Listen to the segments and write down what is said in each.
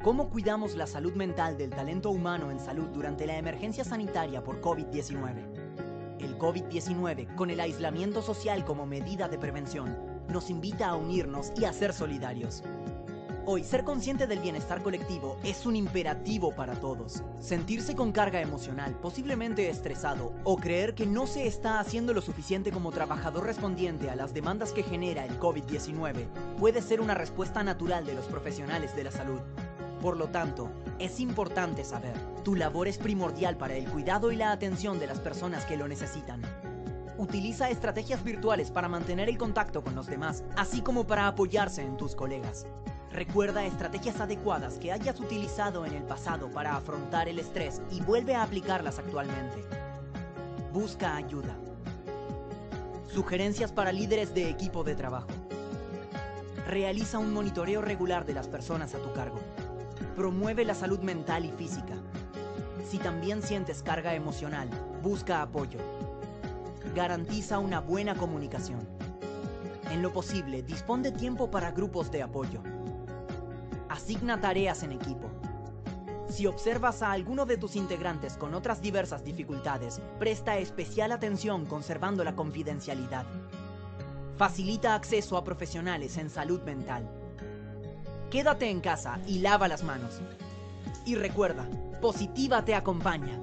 ¿Cómo cuidamos la salud mental del talento humano en salud durante la emergencia sanitaria por COVID-19? El COVID-19, con el aislamiento social como medida de prevención, nos invita a unirnos y a ser solidarios. Hoy, ser consciente del bienestar colectivo es un imperativo para todos. Sentirse con carga emocional, posiblemente estresado, o creer que no se está haciendo lo suficiente como trabajador respondiente a las demandas que genera el COVID-19 puede ser una respuesta natural de los profesionales de la salud. Por lo tanto, es importante saber, tu labor es primordial para el cuidado y la atención de las personas que lo necesitan. Utiliza estrategias virtuales para mantener el contacto con los demás, así como para apoyarse en tus colegas. Recuerda estrategias adecuadas que hayas utilizado en el pasado para afrontar el estrés y vuelve a aplicarlas actualmente. Busca ayuda. Sugerencias para líderes de equipo de trabajo. Realiza un monitoreo regular de las personas a tu cargo. Promueve la salud mental y física. Si también sientes carga emocional, busca apoyo. Garantiza una buena comunicación. En lo posible, dispón de tiempo para grupos de apoyo. Asigna tareas en equipo. Si observas a alguno de tus integrantes con otras diversas dificultades, presta especial atención conservando la confidencialidad. Facilita acceso a profesionales en salud mental. Quédate en casa y lava las manos. Y recuerda, Positiva te acompaña.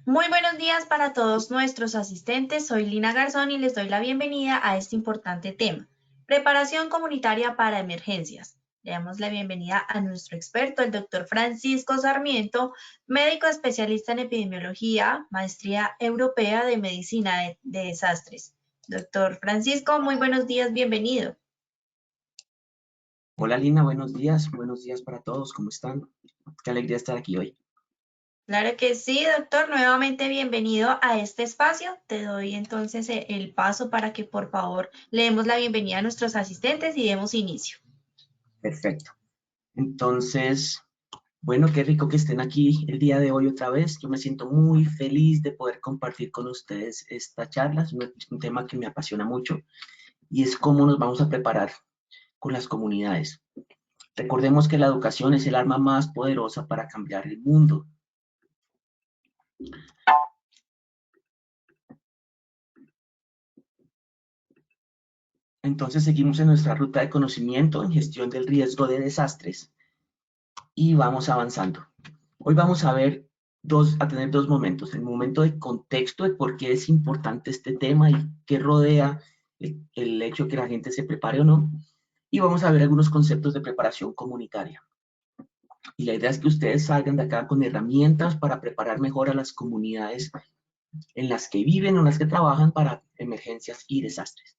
Muy buenos días para todos nuestros asistentes. Soy Lina Garzón y les doy la bienvenida a este importante tema, preparación comunitaria para emergencias. Le damos la bienvenida a nuestro experto, el doctor Francisco Sarmiento, médico especialista en epidemiología, maestría europea de medicina de desastres. Doctor Francisco, muy buenos días, bienvenido. Hola Lina, buenos días para todos, ¿cómo están? Qué alegría estar aquí hoy. Claro que sí, doctor. Nuevamente bienvenido a este espacio. Te doy entonces el paso para que por favor le demos la bienvenida a nuestros asistentes y demos inicio. Perfecto. Entonces, bueno, qué rico que estén aquí el día de hoy otra vez. Yo me siento muy feliz de poder compartir con ustedes esta charla. Es un tema que me apasiona mucho y es cómo nos vamos a preparar con las comunidades. Recordemos que la educación es el arma más poderosa para cambiar el mundo. Entonces seguimos en nuestra ruta de conocimiento en gestión del riesgo de desastres y vamos avanzando. Hoy vamos a tener dos momentos. El momento de contexto de por qué es importante este tema y qué rodea el hecho de que la gente se prepare o no. Y vamos a ver algunos conceptos de preparación comunitaria. Y la idea es que ustedes salgan de acá con herramientas para preparar mejor a las comunidades en las que viven o en las que trabajan para emergencias y desastres.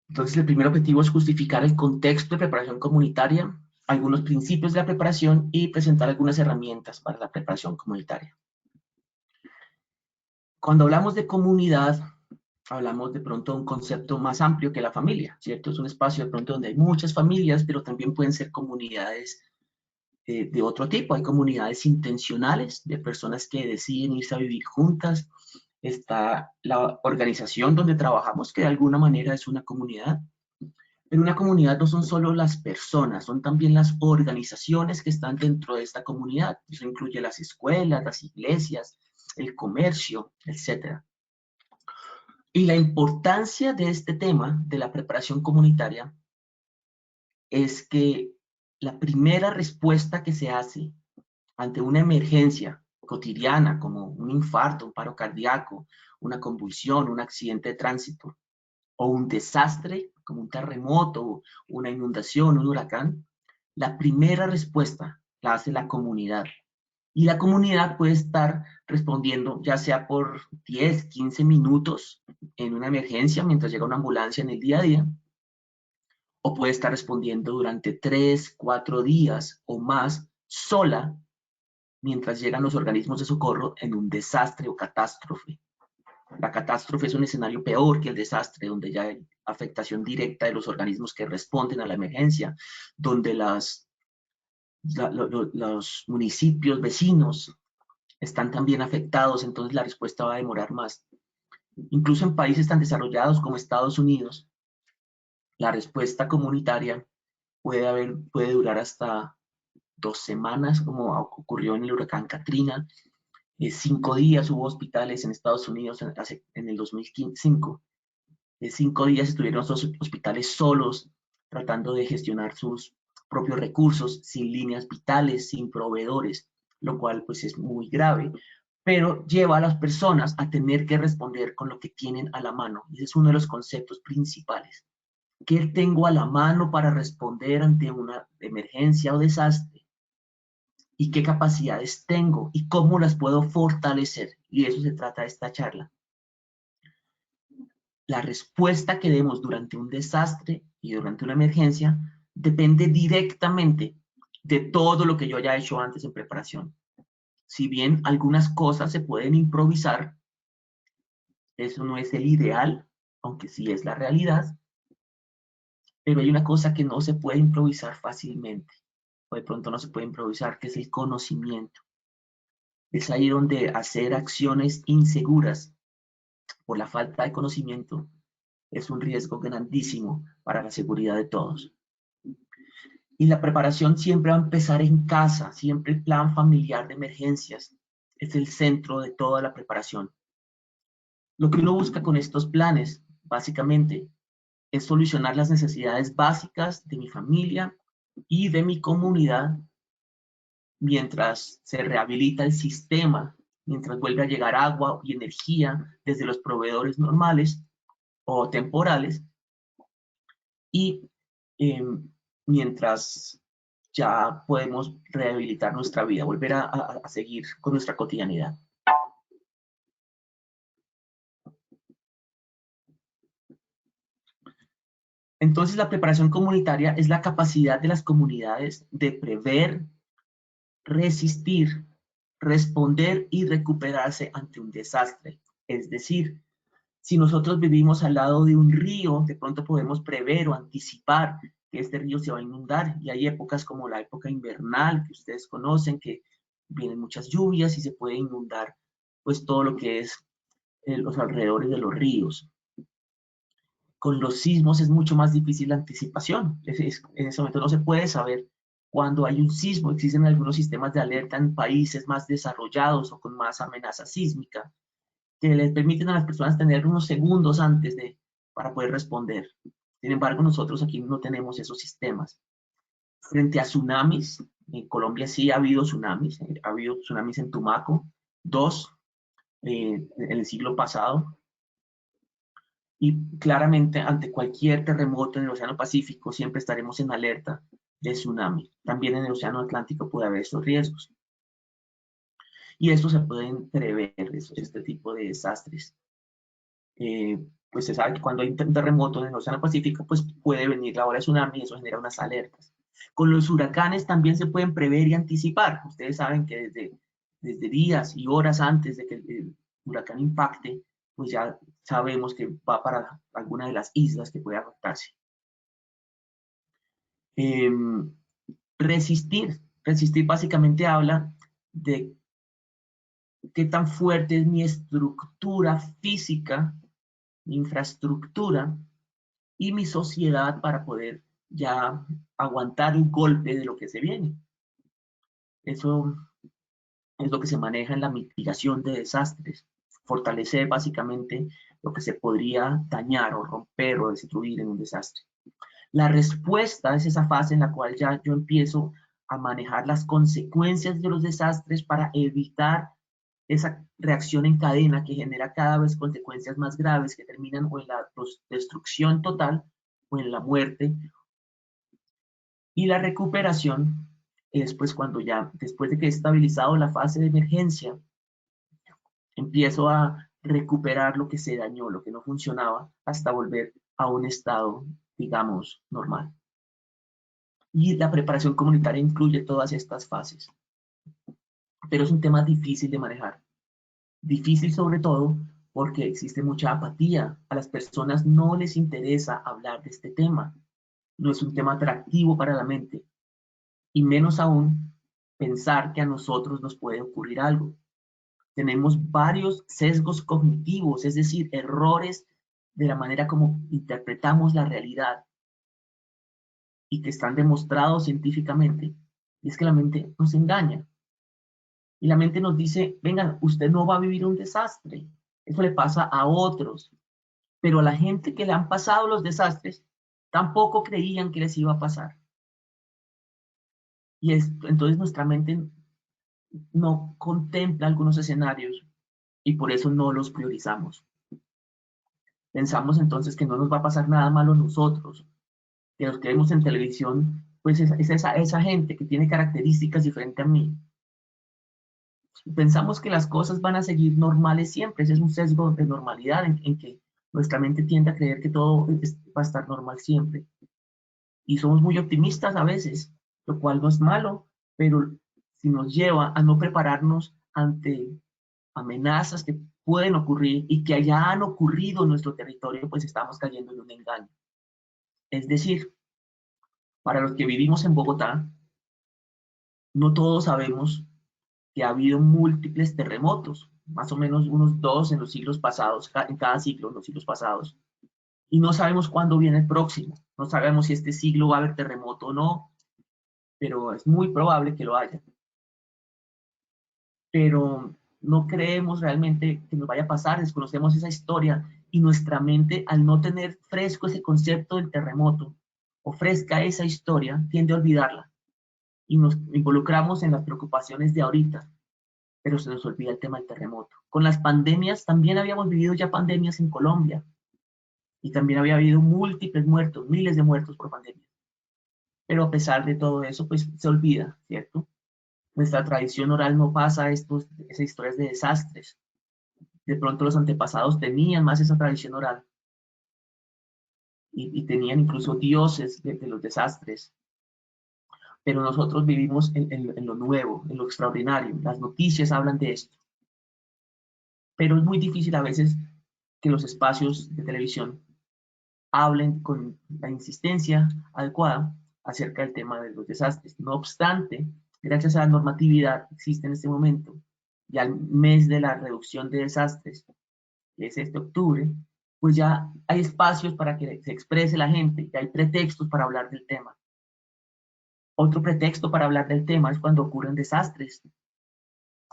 Entonces, el primer objetivo es justificar el contexto de preparación comunitaria, algunos principios de la preparación y presentar algunas herramientas para la preparación comunitaria. Cuando hablamos de comunidad, hablamos de pronto de un concepto más amplio que la familia, ¿cierto? Es un espacio de pronto donde hay muchas familias, pero también pueden ser comunidades de otro tipo. Hay comunidades intencionales de personas que deciden irse a vivir juntas. Está la organización donde trabajamos, que de alguna manera es una comunidad. Pero una comunidad no son solo las personas, son también las organizaciones que están dentro de esta comunidad. Eso incluye las escuelas, las iglesias, el comercio, etc. Y la importancia de este tema, de la preparación comunitaria, es que la primera respuesta que se hace ante una emergencia cotidiana, como un infarto, un paro cardíaco, una convulsión, un accidente de tránsito, o un desastre, como un terremoto, una inundación, un huracán, la primera respuesta la hace la comunidad. Y la comunidad puede estar respondiendo ya sea por 10, 15 minutos en una emergencia mientras llega una ambulancia en el día a día, o puede estar respondiendo durante 3, 4 días o más sola mientras llegan los organismos de socorro en un desastre o catástrofe. La catástrofe es un escenario peor que el desastre, donde ya hay afectación directa de los organismos que responden a la emergencia, donde las los municipios vecinos están también afectados, entonces la respuesta va a demorar más. Incluso en países tan desarrollados como Estados Unidos, la respuesta comunitaria puede durar hasta 2 semanas, como ocurrió en el huracán Katrina. 5 días hubo hospitales en Estados Unidos en el 2005. 5 días estuvieron esos hospitales solos, tratando de gestionar sus propios recursos, sin líneas vitales, sin proveedores, lo cual pues es muy grave, pero lleva a las personas a tener que responder con lo que tienen a la mano. Y ese es uno de los conceptos principales. ¿Qué tengo a la mano para responder ante una emergencia o desastre? ¿Y qué capacidades tengo? ¿Y cómo las puedo fortalecer? Y de eso se trata esta charla. La respuesta que demos durante un desastre y durante una emergencia depende directamente de todo lo que yo haya hecho antes en preparación. Si bien algunas cosas se pueden improvisar, eso no es el ideal, aunque sí es la realidad, pero hay una cosa que no se puede improvisar fácilmente, o de pronto no se puede improvisar, que es el conocimiento. Es ahí donde hacer acciones inseguras por la falta de conocimiento es un riesgo grandísimo para la seguridad de todos. Y la preparación siempre va a empezar en casa, siempre el plan familiar de emergencias es el centro de toda la preparación. Lo que uno busca con estos planes, básicamente, es solucionar las necesidades básicas de mi familia y de mi comunidad mientras se rehabilita el sistema, mientras vuelve a llegar agua y energía desde los proveedores normales o temporales y mientras ya podemos rehabilitar nuestra vida, volver a seguir con nuestra cotidianidad. Entonces, la preparación comunitaria es la capacidad de las comunidades de prever, resistir, responder y recuperarse ante un desastre. Es decir, si nosotros vivimos al lado de un río, de pronto podemos prever o anticipar que este río se va a inundar. Y hay épocas como la época invernal, que ustedes conocen, que vienen muchas lluvias y se puede inundar pues todo lo que es los alrededores de los ríos. Con los sismos es mucho más difícil la anticipación. En ese momento no se puede saber cuándo hay un sismo. Existen algunos sistemas de alerta en países más desarrollados o con más amenaza sísmica, que les permiten a las personas tener unos segundos antes para poder responder. Sin embargo, nosotros aquí no tenemos esos sistemas. Frente a tsunamis, en Colombia sí ha habido tsunamis en Tumaco, 2 en el siglo pasado, y claramente ante cualquier terremoto en el Océano Pacífico siempre estaremos en alerta de tsunami. También en el Océano Atlántico puede haber estos riesgos. Y estos se pueden prever, este tipo de desastres. Pues se sabe que cuando hay un terremoto en el Océano Pacífico, pues puede venir la ola de tsunami y eso genera unas alertas. Con los huracanes también se pueden prever y anticipar. Ustedes saben que desde días y horas antes de que el huracán impacte, pues ya sabemos que va para alguna de las islas que puede afectarse. Resistir básicamente habla de qué tan fuerte es mi estructura física, mi infraestructura y mi sociedad para poder ya aguantar el golpe de lo que se viene. Eso es lo que se maneja en la mitigación de desastres. Fortalecer básicamente lo que se podría dañar o romper o destruir en un desastre. La respuesta es esa fase en la cual ya yo empiezo a manejar las consecuencias de los desastres para evitar esa reacción en cadena que genera cada vez consecuencias más graves que terminan o en la destrucción total o en la muerte. Y la recuperación es pues cuando ya, después de que he estabilizado la fase de emergencia, empiezo a recuperar lo que se dañó, lo que no funcionaba, hasta volver a un estado, digamos, normal. Y la preparación comunitaria incluye todas estas fases. Pero es un tema difícil de manejar. Difícil sobre todo porque existe mucha apatía. A las personas no les interesa hablar de este tema. No es un tema atractivo para la mente. y menos aún pensar que a nosotros nos puede ocurrir algo. Tenemos varios sesgos cognitivos, es decir, errores de la manera como interpretamos la realidad y que están demostrados científicamente. Y es que la mente nos engaña. Y la mente nos dice, venga, usted no va a vivir un desastre. Eso le pasa a otros. Pero a la gente que le han pasado los desastres, tampoco creían que les iba a pasar. Y entonces nuestra mente no contempla algunos escenarios y por eso no los priorizamos. Pensamos entonces que no nos va a pasar nada malo a nosotros, que los que vemos en televisión, pues es esa gente que tiene características diferentes a mí. Pensamos que las cosas van a seguir normales siempre, ese es un sesgo de normalidad en que nuestra mente tiende a creer que todo va a estar normal siempre. Y somos muy optimistas a veces, lo cual no es malo, pero si nos lleva a no prepararnos ante amenazas que pueden ocurrir y que ya han ocurrido en nuestro territorio, pues estamos cayendo en un engaño. Es decir, para los que vivimos en Bogotá, no todos sabemos que ha habido múltiples terremotos, más o menos unos 2 en los siglos pasados, en cada siglo, en los siglos pasados. Y no sabemos cuándo viene el próximo, no sabemos si este siglo va a haber terremoto o no, pero es muy probable que lo haya. Pero no creemos realmente que nos vaya a pasar, desconocemos esa historia y nuestra mente, al no tener fresco ese concepto del terremoto, o fresca esa historia, tiende a olvidarla y nos involucramos en las preocupaciones de ahorita, pero se nos olvida el tema del terremoto. Con las pandemias, también habíamos vivido ya pandemias en Colombia y también había habido múltiples muertos, miles de muertos por pandemia. Pero a pesar de todo eso, pues se olvida, ¿cierto? Nuestra tradición oral no pasa esas historias de desastres. De pronto los antepasados tenían más esa tradición oral y tenían incluso dioses de los desastres. Pero nosotros vivimos en lo nuevo, en lo extraordinario. Las noticias hablan de esto. Pero es muy difícil a veces que los espacios de televisión hablen con la insistencia adecuada acerca del tema de los desastres. No obstante, gracias a la normatividad que existe en este momento y al mes de la reducción de desastres, que es este octubre, pues ya hay espacios para que se exprese la gente, y hay pretextos para hablar del tema. Otro pretexto para hablar del tema es cuando ocurren desastres.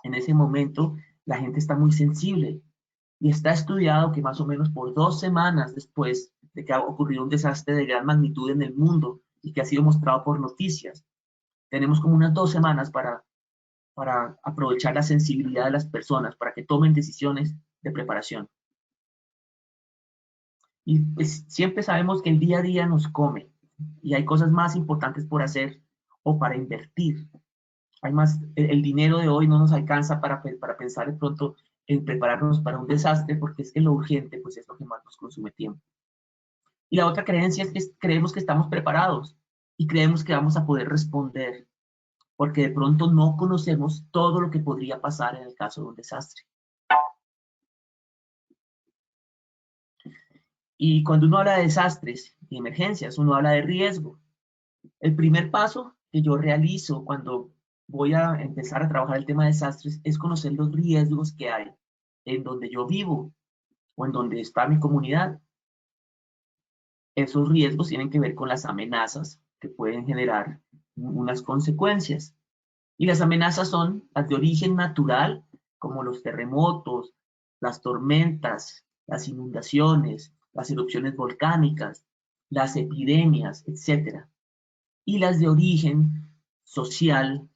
En ese momento la gente está muy sensible y está estudiado que más o menos por 2 semanas después de que ha ocurrido un desastre de gran magnitud en el mundo y que ha sido mostrado por noticias, tenemos como unas 2 semanas para aprovechar la sensibilidad de las personas, para que tomen decisiones de preparación. Y pues siempre sabemos que el día a día nos come y hay cosas más importantes por hacer o para invertir. Hay más, el dinero de hoy no nos alcanza para pensar de pronto en prepararnos para un desastre, porque es que lo urgente pues es lo que más nos consume tiempo. Y la otra creencia es que creemos que estamos preparados y creemos que vamos a poder responder, porque de pronto no conocemos todo lo que podría pasar en el caso de un desastre. Y cuando uno habla de desastres y emergencias, uno habla de riesgo. El primer paso que yo realizo cuando voy a empezar a trabajar el tema de desastres es conocer los riesgos que hay en donde yo vivo o en donde está mi comunidad. Esos riesgos tienen que ver con las amenazas que pueden generar unas consecuencias. Y las amenazas son las de origen natural, como los terremotos, las tormentas, las inundaciones, las erupciones volcánicas, las epidemias, etc. Y las de origen social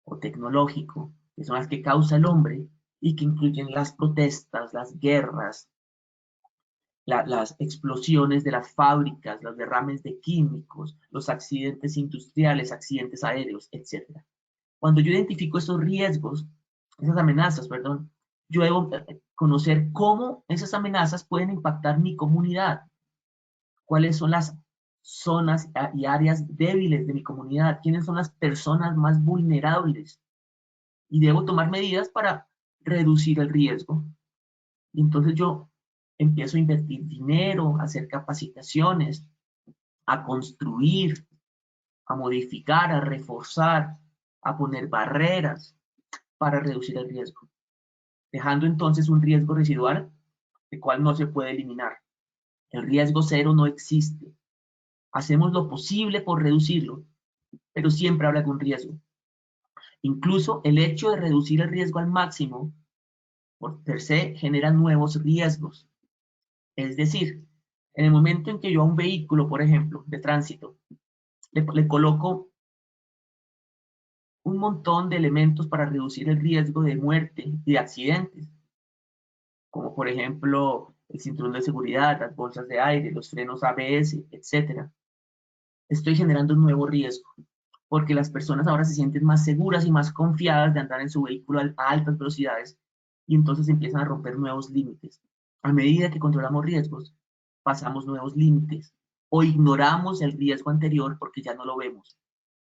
o tecnológico, que son las que causa el hombre y que incluyen las protestas, las guerras, las explosiones de las fábricas, los derrames de químicos, los accidentes industriales, accidentes aéreos, etc. Cuando yo identifico esos riesgos, esas amenazas, perdón, yo debo conocer cómo esas amenazas pueden impactar mi comunidad, cuáles son las zonas y áreas débiles de mi comunidad, quiénes son las personas más vulnerables, y debo tomar medidas para reducir el riesgo. Y entonces yo empiezo a invertir dinero, a hacer capacitaciones, a construir, a modificar, a reforzar, a poner barreras para reducir el riesgo, dejando entonces un riesgo residual, el cual no se puede eliminar. El riesgo cero no existe. Hacemos lo posible por reducirlo, pero siempre habrá algún riesgo. Incluso el hecho de reducir el riesgo al máximo, por per se, genera nuevos riesgos. Es decir, en el momento en que yo a un vehículo, por ejemplo, de tránsito, le coloco un montón de elementos para reducir el riesgo de muerte y de accidentes, como por ejemplo el cinturón de seguridad, las bolsas de aire, los frenos ABS, etc. Estoy generando un nuevo riesgo, porque las personas ahora se sienten más seguras y más confiadas de andar en su vehículo a altas velocidades y entonces empiezan a romper nuevos límites. A medida que controlamos riesgos, pasamos nuevos límites o ignoramos el riesgo anterior porque ya no lo vemos.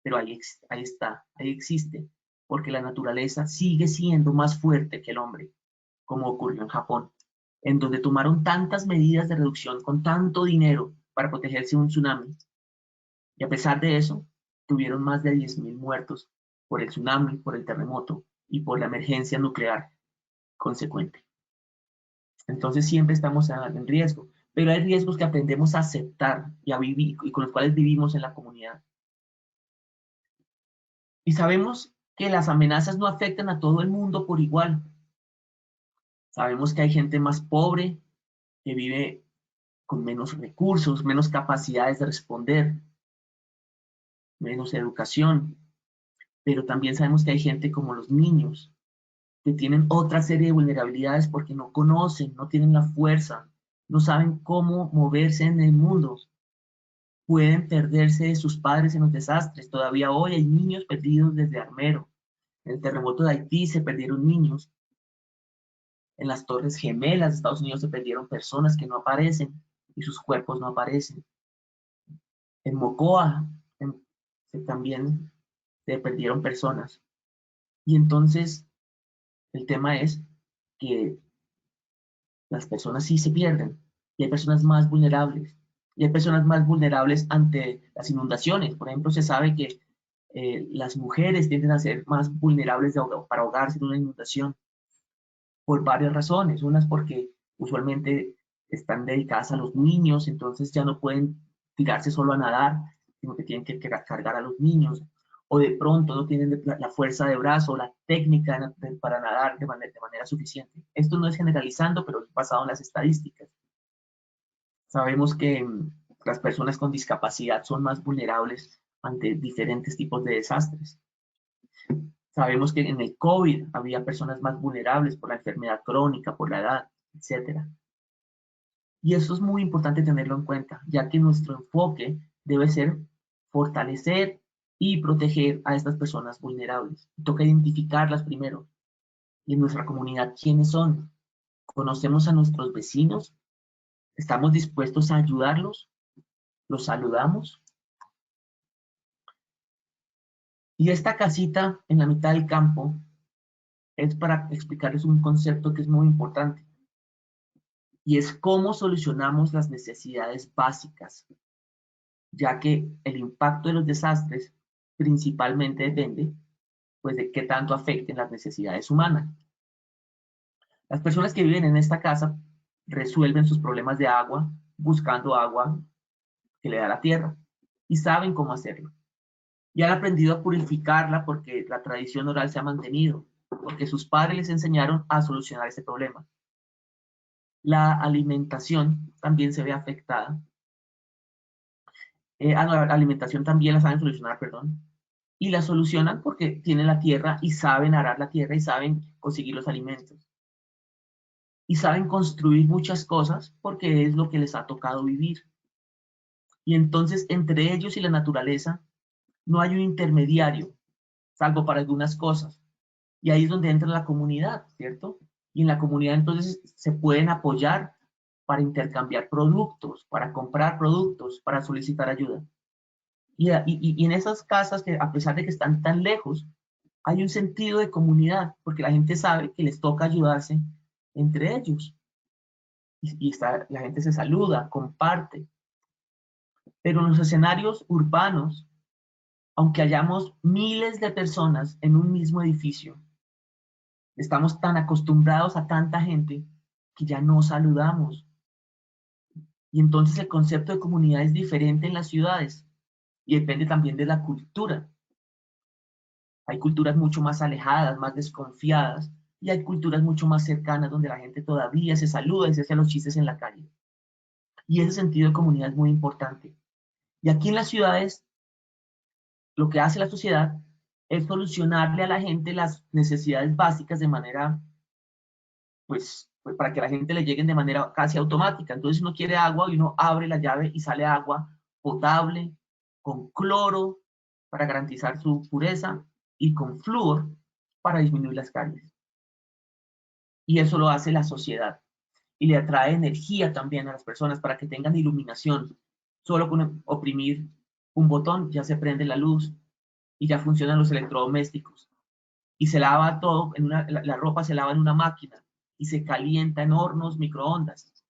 Pero ahí está, ahí existe, porque la naturaleza sigue siendo más fuerte que el hombre, como ocurrió en Japón, en donde tomaron tantas medidas de reducción con tanto dinero para protegerse de un tsunami, y a pesar de eso, tuvieron más de 10.000 muertos por el tsunami, por el terremoto y por la emergencia nuclear consecuente. Entonces siempre estamos en riesgo, pero hay riesgos que aprendemos a aceptar y a vivir, y con los cuales vivimos en la comunidad. Y sabemos que las amenazas no afectan a todo el mundo por igual. Sabemos que hay gente más pobre, que vive con menos recursos, menos capacidades de responder, menos educación. Pero también sabemos que hay gente como los niños, que tienen otra serie de vulnerabilidades porque no conocen, no tienen la fuerza, no saben cómo moverse en el mundo. Pueden perderse de sus padres en los desastres. Todavía hoy hay niños perdidos desde Armero. En el terremoto de Haití se perdieron niños. En las Torres Gemelas de Estados Unidos se perdieron personas que no aparecen y sus cuerpos no aparecen. En Mocoa también se perdieron personas. Y entonces el tema es que las personas sí se pierden y hay personas más vulnerables. Y hay personas más vulnerables ante las inundaciones. Por ejemplo, se sabe que las mujeres tienden a ser más vulnerables para ahogarse en una inundación por varias razones. Unas porque usualmente están dedicadas a los niños, entonces ya no pueden tirarse solo a nadar, sino que tienen que cargar a los niños. O de pronto no tienen la fuerza de brazo, la técnica para nadar de manera suficiente. Esto no es generalizando, pero es basado en las estadísticas. Sabemos que las personas con discapacidad son más vulnerables ante diferentes tipos de desastres. Sabemos que en el COVID había personas más vulnerables por la enfermedad crónica, por la edad, etc. Y eso es muy importante tenerlo en cuenta, ya que nuestro enfoque debe ser fortalecer y proteger a estas personas vulnerables. Toca identificarlas primero. Y en nuestra comunidad, ¿quiénes son? ¿Conocemos a nuestros vecinos? ¿Estamos dispuestos a ayudarlos? ¿Los saludamos? Y esta casita en la mitad del campo es para explicarles un concepto que es muy importante. Y es cómo solucionamos las necesidades básicas, ya que el impacto de los desastres principalmente depende pues, de qué tanto afecten las necesidades humanas. Las personas que viven en esta casa resuelven sus problemas de agua buscando agua que le da la tierra y saben cómo hacerlo. Y han aprendido a purificarla porque la tradición oral se ha mantenido, porque sus padres les enseñaron a solucionar ese problema. La alimentación también se ve afectada. No, la alimentación también la saben solucionar, perdón. Y la solucionan porque tienen la tierra y saben arar la tierra y saben conseguir los alimentos. Y saben construir muchas cosas porque es lo que les ha tocado vivir. Y entonces, entre ellos y la naturaleza, no hay un intermediario, salvo para algunas cosas. Y ahí es donde entra la comunidad, ¿cierto? Y en la comunidad entonces se pueden apoyar para intercambiar productos, para comprar productos, para solicitar ayuda. Y en esas casas, que a pesar de que están tan lejos, hay un sentido de comunidad, porque la gente sabe que les toca ayudarse entre ellos. La gente se saluda, comparte. Pero en los escenarios urbanos, aunque hayamos miles de personas en un mismo edificio, estamos tan acostumbrados a tanta gente que ya no saludamos. Y entonces el concepto de comunidad es diferente en las ciudades y depende también de la cultura. Hay culturas mucho más alejadas, más desconfiadas, y hay culturas mucho más cercanas donde la gente todavía se saluda y se hace los chistes en la calle. Y ese sentido de comunidad es muy importante. Y aquí en las ciudades, lo que hace la sociedad es solucionarle a la gente las necesidades básicas de manera, pues para que a la gente le lleguen de manera casi automática. Entonces uno quiere agua y uno abre la llave y sale agua potable, con cloro para garantizar su pureza y con flúor para disminuir las caries. Y eso lo hace la sociedad. Y le atrae energía también a las personas para que tengan iluminación. Solo con oprimir un botón ya se prende la luz y ya funcionan los electrodomésticos. Y se lava todo, la ropa se lava en una máquina y se calienta en hornos, microondas.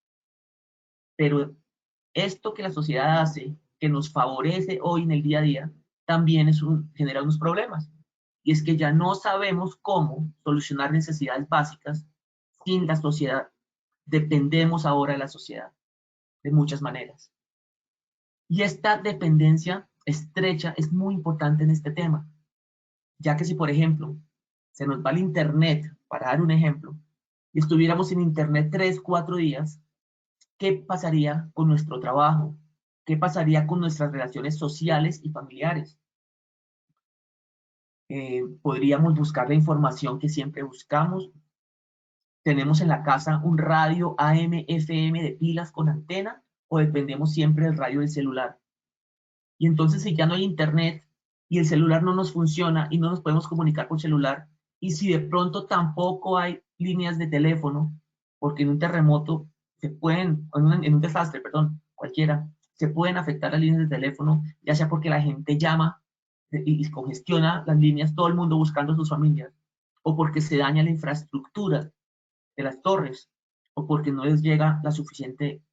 Pero esto que la sociedad hace, que nos favorece hoy en el día a día, también genera unos problemas. Y es que ya no sabemos cómo solucionar necesidades básicas sin la sociedad. Dependemos ahora de la sociedad, de muchas maneras. Y esta dependencia estrecha es muy importante en este tema, ya que si, por ejemplo, se nos va el Internet, para dar un ejemplo, y estuviéramos sin Internet 3, 4 días, ¿qué pasaría con nuestro trabajo? ¿Qué pasaría con nuestras relaciones sociales y familiares? Podríamos buscar la información que siempre buscamos. ¿Tenemos en la casa un radio AM, FM de pilas con antena o dependemos siempre del radio del celular? Y entonces si ya no hay internet y el celular no nos funciona y no nos podemos comunicar por celular, y si de pronto tampoco hay líneas de teléfono, porque en un terremoto se pueden, en un desastre, perdón, cualquiera, se pueden afectar las líneas de teléfono, ya sea porque la gente llama y congestiona las líneas, todo el mundo buscando a sus familias, o porque se daña la infraestructura de las torres, o porque no les llega la suficiente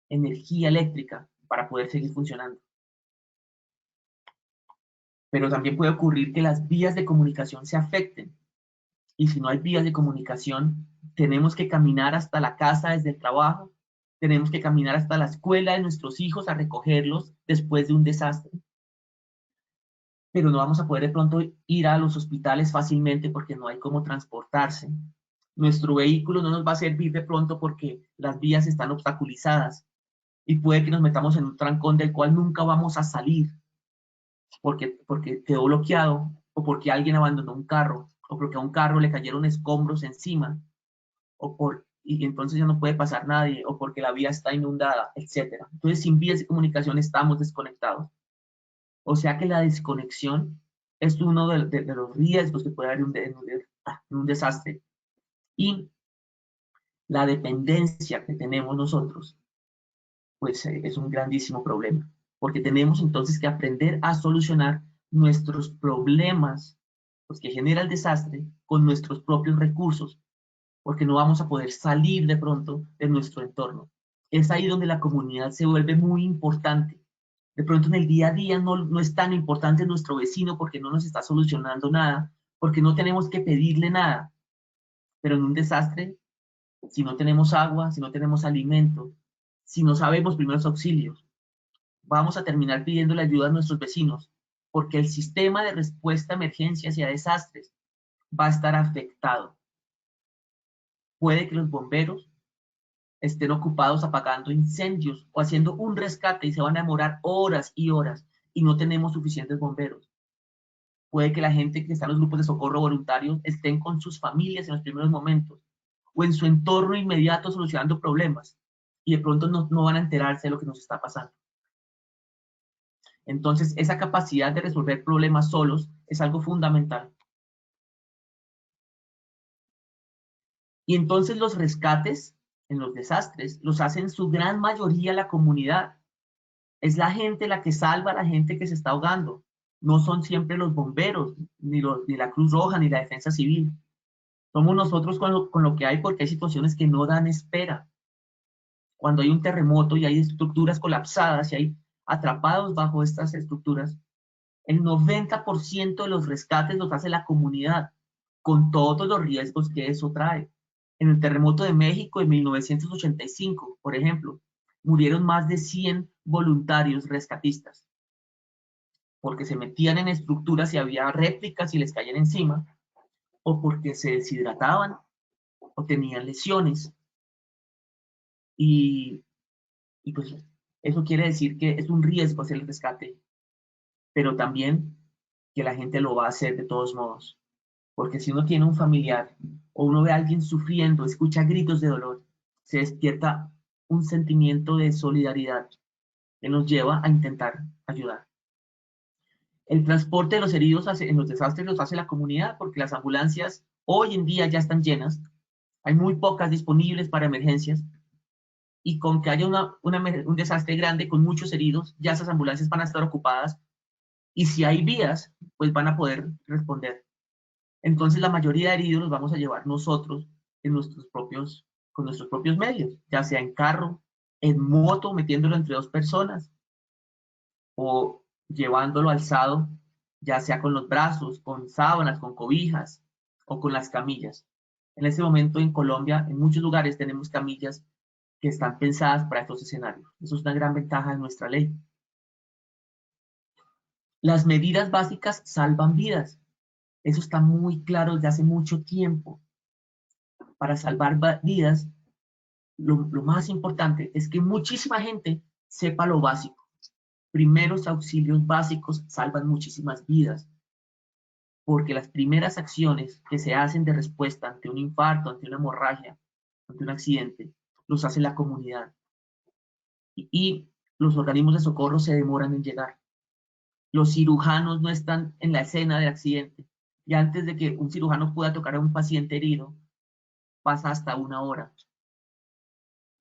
energía eléctrica para poder seguir funcionando. Pero también puede ocurrir que las vías de comunicación se afecten. Y si no hay vías de comunicación, tenemos que caminar hasta la casa desde el trabajo, tenemos que caminar hasta la escuela de nuestros hijos a recogerlos después de un desastre. Pero no vamos a poder de pronto ir a los hospitales fácilmente porque no hay cómo transportarse. Nuestro vehículo no nos va a servir de pronto porque las vías están obstaculizadas y puede que nos metamos en un trancón del cual nunca vamos a salir porque quedó bloqueado, o porque alguien abandonó un carro, o porque a un carro le cayeron escombros encima, y entonces ya no puede pasar nadie, o porque la vía está inundada, etc. Entonces, sin vías de comunicación estamos desconectados. O sea que la desconexión es uno de los riesgos que puede haber en un desastre. Y la dependencia que tenemos nosotros, pues es un grandísimo problema, porque tenemos entonces que aprender a solucionar nuestros problemas, los que genera el desastre, con nuestros propios recursos, porque no vamos a poder salir de pronto de nuestro entorno. Es ahí donde la comunidad se vuelve muy importante. De pronto en el día a día no es tan importante nuestro vecino porque no nos está solucionando nada, porque no tenemos que pedirle nada, pero en un desastre, si no tenemos agua, si no tenemos alimento, si no sabemos primeros auxilios, vamos a terminar pidiéndole ayuda a nuestros vecinos, porque el sistema de respuesta a emergencias y a desastres va a estar afectado. Puede que los bomberos estén ocupados apagando incendios o haciendo un rescate y se van a demorar horas y horas y no tenemos suficientes bomberos. Puede que la gente que está en los grupos de socorro voluntarios estén con sus familias en los primeros momentos o en su entorno inmediato solucionando problemas y de pronto no van a enterarse de lo que nos está pasando. Entonces, esa capacidad de resolver problemas solos es algo fundamental. Y entonces los rescates en los desastres los hace en su gran mayoría la comunidad. Es la gente la que salva a la gente que se está ahogando. No son siempre los bomberos, ni la Cruz Roja, ni la Defensa Civil. Somos nosotros con lo que hay, porque hay situaciones que no dan espera. Cuando hay un terremoto y hay estructuras colapsadas y hay atrapados bajo estas estructuras, El 90% de los rescates los hace la comunidad, con todos los riesgos que eso trae. En el terremoto de México en 1985, por ejemplo, murieron más de 100 voluntarios rescatistas, porque se metían en estructuras y había réplicas y les caían encima, o porque se deshidrataban, o tenían lesiones. Y pues eso quiere decir que es un riesgo hacer el rescate, pero también que la gente lo va a hacer de todos modos. Porque si uno tiene un familiar o uno ve a alguien sufriendo, escucha gritos de dolor, se despierta un sentimiento de solidaridad que nos lleva a intentar ayudar. El transporte de los heridos en los desastres los hace la comunidad, porque las ambulancias hoy en día ya están llenas, hay muy pocas disponibles para emergencias, y con que haya un desastre grande con muchos heridos, ya esas ambulancias van a estar ocupadas, y si hay vías, pues van a poder responder. Entonces la mayoría de heridos los vamos a llevar nosotros con nuestros propios medios, ya sea en carro, en moto, metiéndolo entre dos personas, o llevándolo alzado, ya sea con los brazos, con sábanas, con cobijas, o con las camillas. En este momento en Colombia, en muchos lugares tenemos camillas que están pensadas para estos escenarios. Eso es una gran ventaja de nuestra ley. Las medidas básicas salvan vidas. Eso está muy claro desde hace mucho tiempo. Para salvar vidas, lo más importante es que muchísima gente sepa lo básico. Primeros auxilios básicos salvan muchísimas vidas, porque las primeras acciones que se hacen de respuesta ante un infarto, ante una hemorragia, ante un accidente, los hace la comunidad. Y los organismos de socorro se demoran en llegar. Los cirujanos no están en la escena del accidente, y antes de que un cirujano pueda tocar a un paciente herido, pasa hasta 1 hora.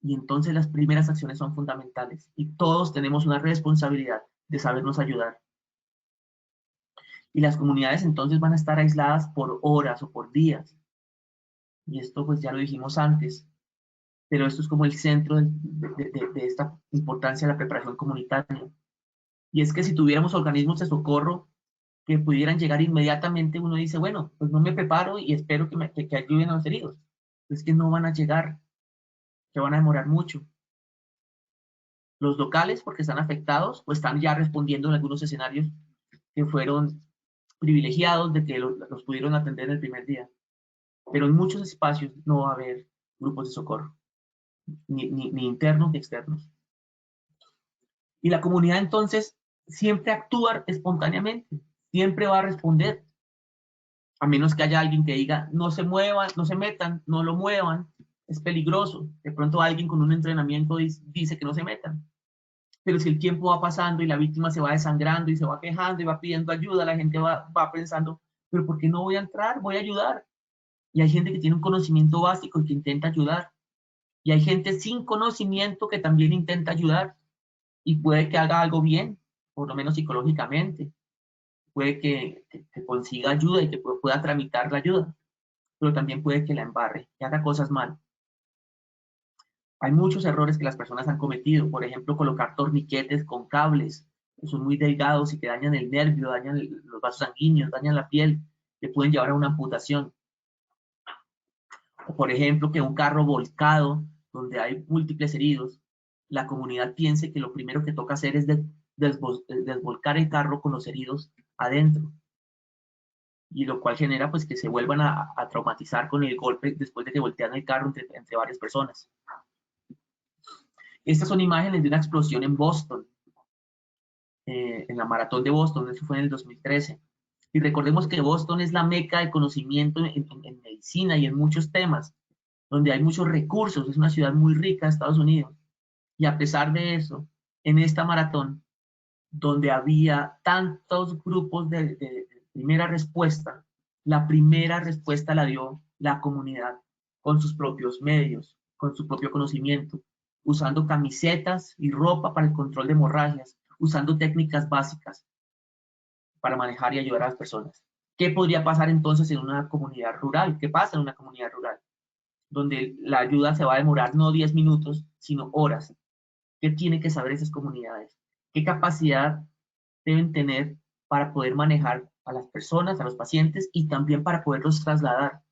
Y entonces las primeras acciones son fundamentales, y todos tenemos una responsabilidad de sabernos ayudar. Y las comunidades entonces van a estar aisladas por horas o por días. Y esto pues ya lo dijimos antes, pero esto es como el centro de esta importancia de la preparación comunitaria. Y es que si tuviéramos organismos de socorro que pudieran llegar inmediatamente, uno dice, bueno, pues no me preparo y espero que ayuden a los heridos. Es que no van a llegar, que van a demorar mucho. Los locales, porque están afectados, pues están ya respondiendo en algunos escenarios que fueron privilegiados de que los pudieron atender en el primer día. Pero en muchos espacios no va a haber grupos de socorro, ni internos ni externos. Y la comunidad entonces siempre actúa espontáneamente, siempre va a responder, a menos que haya alguien que diga, no se muevan, no se metan, no lo muevan, es peligroso. De pronto alguien con un entrenamiento dice que no se metan. Pero si el tiempo va pasando y la víctima se va desangrando y se va quejando y va pidiendo ayuda, la gente va pensando, pero ¿por qué no voy a entrar? Voy a ayudar. Y hay gente que tiene un conocimiento básico y que intenta ayudar. Y hay gente sin conocimiento que también intenta ayudar. Y puede que haga algo bien, por lo menos psicológicamente. Puede que consiga ayuda y que pueda tramitar la ayuda. Pero también puede que la embarre, que haga cosas mal. Hay muchos errores que las personas han cometido. Por ejemplo, colocar torniquetes con cables que son muy delgados y que dañan el nervio, dañan los vasos sanguíneos, dañan la piel, que pueden llevar a una amputación. O por ejemplo, que un carro volcado, donde hay múltiples heridos, la comunidad piense que lo primero que toca hacer es desvolcar el carro con los heridos adentro. Y lo cual genera pues que se vuelvan a traumatizar con el golpe después de que voltean el carro entre varias personas. Estas son imágenes de una explosión en Boston, en la maratón de Boston, eso fue en el 2013. Y recordemos que Boston es la meca de conocimiento en medicina y en muchos temas, donde hay muchos recursos, es una ciudad muy rica de Estados Unidos. Y a pesar de eso, en esta maratón, donde había tantos grupos de primera respuesta, la primera respuesta la dio la comunidad, con sus propios medios, con su propio conocimiento, usando camisetas y ropa para el control de hemorragias, usando técnicas básicas para manejar y ayudar a las personas. ¿Qué podría pasar entonces en una comunidad rural? ¿Qué pasa en una comunidad rural? Donde la ayuda se va a demorar no 10 minutos, sino horas. ¿Qué tienen que saber esas comunidades? ¿Qué capacidad deben tener para poder manejar a las personas, a los pacientes, y también para poderlos trasladar.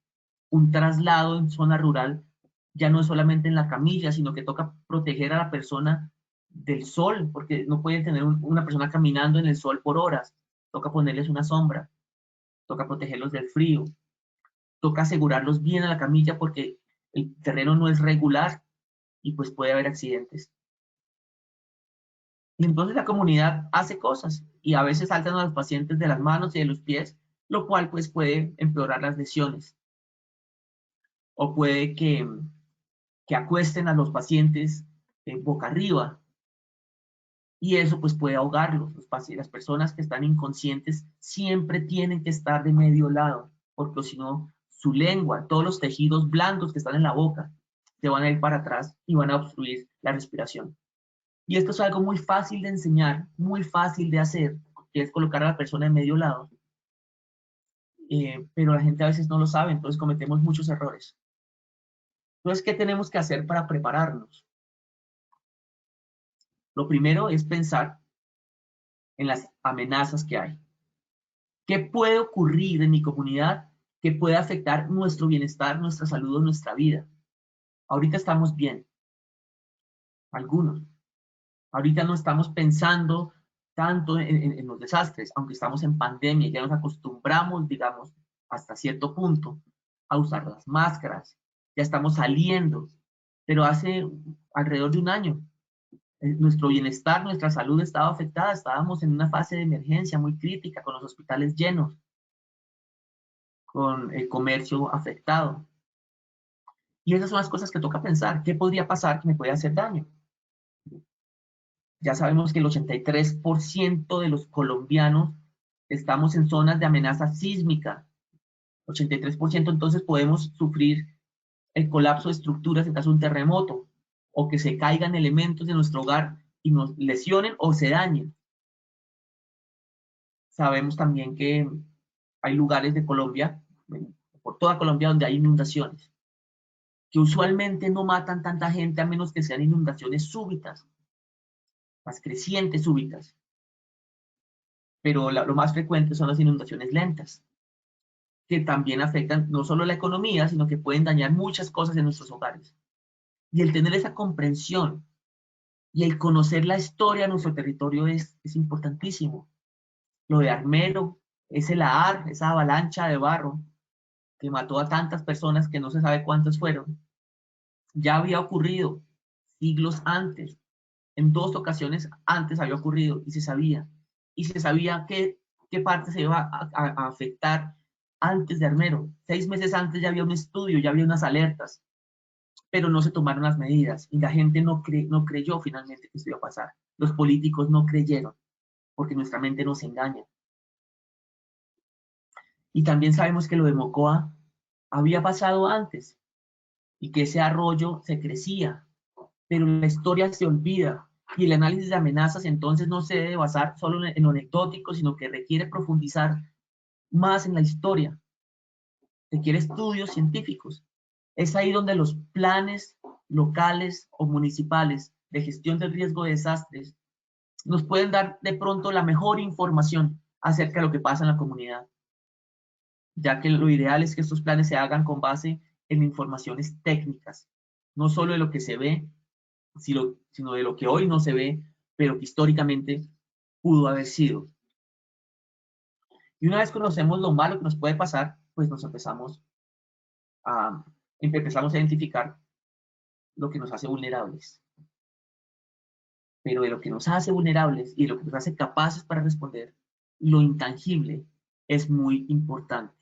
Un traslado en zona rural ya no es solamente en la camilla, sino que toca proteger a la persona del sol, porque no puede tener una persona caminando en el sol por horas. Toca ponerles una sombra, toca protegerlos del frío, toca asegurarlos bien a la camilla porque el terreno no es regular y pues puede haber accidentes. Y entonces la comunidad hace cosas y a veces saltan a los pacientes de las manos y de los pies, lo cual pues puede empeorar las lesiones. O puede que acuesten a los pacientes boca arriba y eso pues puede ahogarlos. Las personas que están inconscientes siempre tienen que estar de medio lado, porque si no, su lengua, todos los tejidos blandos que están en la boca, se van a ir para atrás y van a obstruir la respiración. Y esto es algo muy fácil de enseñar, muy fácil de hacer, que es colocar a la persona de medio lado. Pero la gente a veces no lo sabe, entonces cometemos muchos errores. Entonces, ¿qué tenemos que hacer para prepararnos? Lo primero es pensar en las amenazas que hay. ¿Qué puede ocurrir en mi comunidad que puede afectar nuestro bienestar, nuestra salud o nuestra vida? Ahorita estamos bien, algunos. Ahorita no estamos pensando tanto en los desastres, aunque estamos en pandemia, ya nos acostumbramos, digamos, hasta cierto punto a usar las máscaras, ya estamos saliendo, pero hace alrededor de un año nuestro bienestar, nuestra salud estaba afectada, estábamos en una fase de emergencia muy crítica, con los hospitales llenos, con el comercio afectado. Y esas son las cosas que toca pensar. ¿Qué podría pasar que me puede hacer daño? Ya sabemos que el 83% de los colombianos estamos en zonas de amenaza sísmica. 83%, entonces podemos sufrir el colapso de estructuras en caso de un terremoto, o que se caigan elementos de nuestro hogar y nos lesionen o se dañen. Sabemos también que hay lugares de Colombia, por toda Colombia, donde hay inundaciones, que usualmente no matan tanta gente a menos que sean inundaciones súbitas, más crecientes súbitas. Pero lo más frecuente son las inundaciones lentas, que también afectan no solo la economía, sino que pueden dañar muchas cosas en nuestros hogares. Y el tener esa comprensión y el conocer la historia de nuestro territorio es importantísimo. Lo de Armero, ese lahar, esa avalancha de barro que mató a tantas personas que no se sabe cuántas fueron, ya había ocurrido siglos antes. En 2 ocasiones antes había ocurrido y se sabía. Y se sabía qué parte se iba a afectar antes de Armero. 6 meses antes ya había un estudio, ya había unas alertas, pero no se tomaron las medidas y la gente no creyó finalmente que esto iba a pasar. Los políticos no creyeron, porque nuestra mente nos engaña. Y también sabemos que lo de Mocoa había pasado antes y que ese arroyo se crecía, pero la historia se olvida y el análisis de amenazas entonces no se debe basar solo en lo anecdótico, sino que requiere profundizar más en la historia, requiere estudios científicos. Es ahí donde los planes locales o municipales de gestión del riesgo de desastres nos pueden dar de pronto la mejor información acerca de lo que pasa en la comunidad, ya que lo ideal es que estos planes se hagan con base en informaciones técnicas, no solo de lo que se ve, sino de lo que hoy no se ve, pero que históricamente pudo haber sido. Y una vez conocemos lo malo que nos puede pasar, pues nos empezamos a identificar lo que nos hace vulnerables. Pero de lo que nos hace vulnerables y de lo que nos hace capaces para responder, lo intangible es muy importante.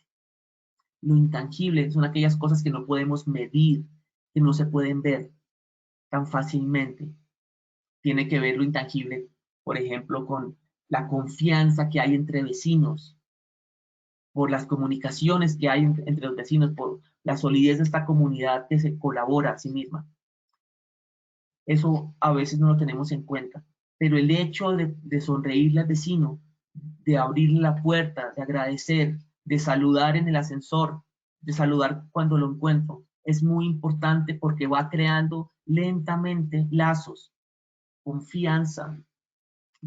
Lo intangible son aquellas cosas que no podemos medir, que no se pueden ver tan fácilmente. Tiene que ver lo intangible, por ejemplo, con la confianza que hay entre vecinos, por las comunicaciones que hay entre los vecinos, por la solidez de esta comunidad que se colabora a sí misma. Eso a veces no lo tenemos en cuenta, pero el hecho de sonreírle al vecino, de abrirle la puerta, de agradecer, de saludar en el ascensor, de saludar cuando lo encuentro, es muy importante porque va creando lentamente lazos, confianza,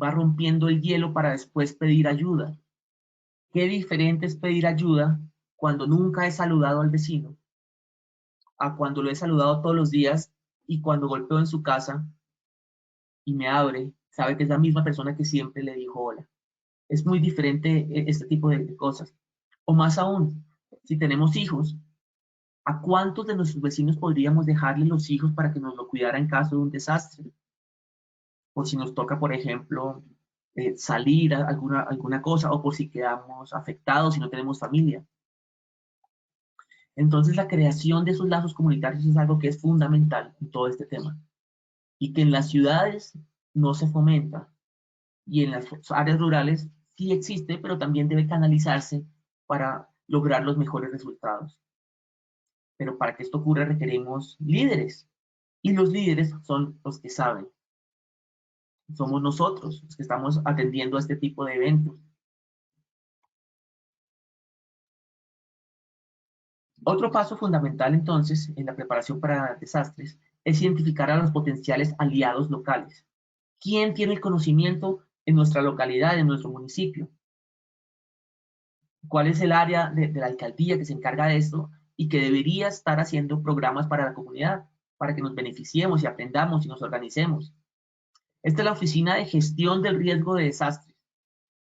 va rompiendo el hielo para después pedir ayuda. Qué diferente es pedir ayuda cuando nunca he saludado al vecino, a cuando lo he saludado todos los días y cuando golpeo en su casa y me abre, sabe que es la misma persona que siempre le dijo hola. Es muy diferente este tipo de cosas. O más aún, si tenemos hijos, ¿a cuántos de nuestros vecinos podríamos dejarle los hijos para que nos lo cuidara en caso de un desastre? O si nos toca, por ejemplo, salir a alguna cosa, o por si quedamos afectados, si no tenemos familia. Entonces, la creación de esos lazos comunitarios es algo que es fundamental en todo este tema. Y que en las ciudades no se fomenta. Y en las áreas rurales sí existe, pero también debe canalizarse para lograr los mejores resultados. Pero para que esto ocurra requerimos líderes. Y los líderes son los que saben. Somos nosotros los que estamos atendiendo a este tipo de eventos. Otro paso fundamental, entonces, en la preparación para desastres es identificar a los potenciales aliados locales. ¿Quién tiene el conocimiento en nuestra localidad, en nuestro municipio? ¿Cuál es el área de la alcaldía que se encarga de esto y que debería estar haciendo programas para la comunidad, para que nos beneficiemos y aprendamos y nos organicemos? Esta es la Oficina de Gestión del Riesgo de Desastres,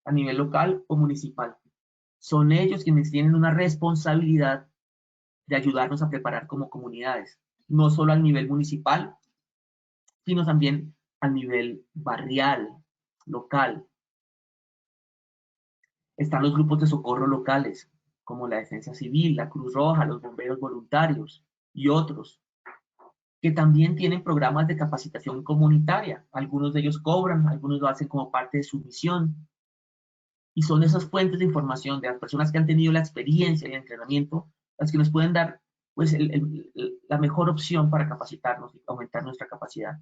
a nivel local o municipal. Son ellos quienes tienen una responsabilidad de ayudarnos a preparar como comunidades, no solo al nivel municipal, sino también al nivel barrial, local. Están los grupos de socorro locales, como la Defensa Civil, la Cruz Roja, los bomberos voluntarios y otros, que también tienen programas de capacitación comunitaria. Algunos de ellos cobran, algunos lo hacen como parte de su misión. Y son esas fuentes de información de las personas que han tenido la experiencia y el entrenamiento las que nos pueden dar pues, la mejor opción para capacitarnos y aumentar nuestra capacidad.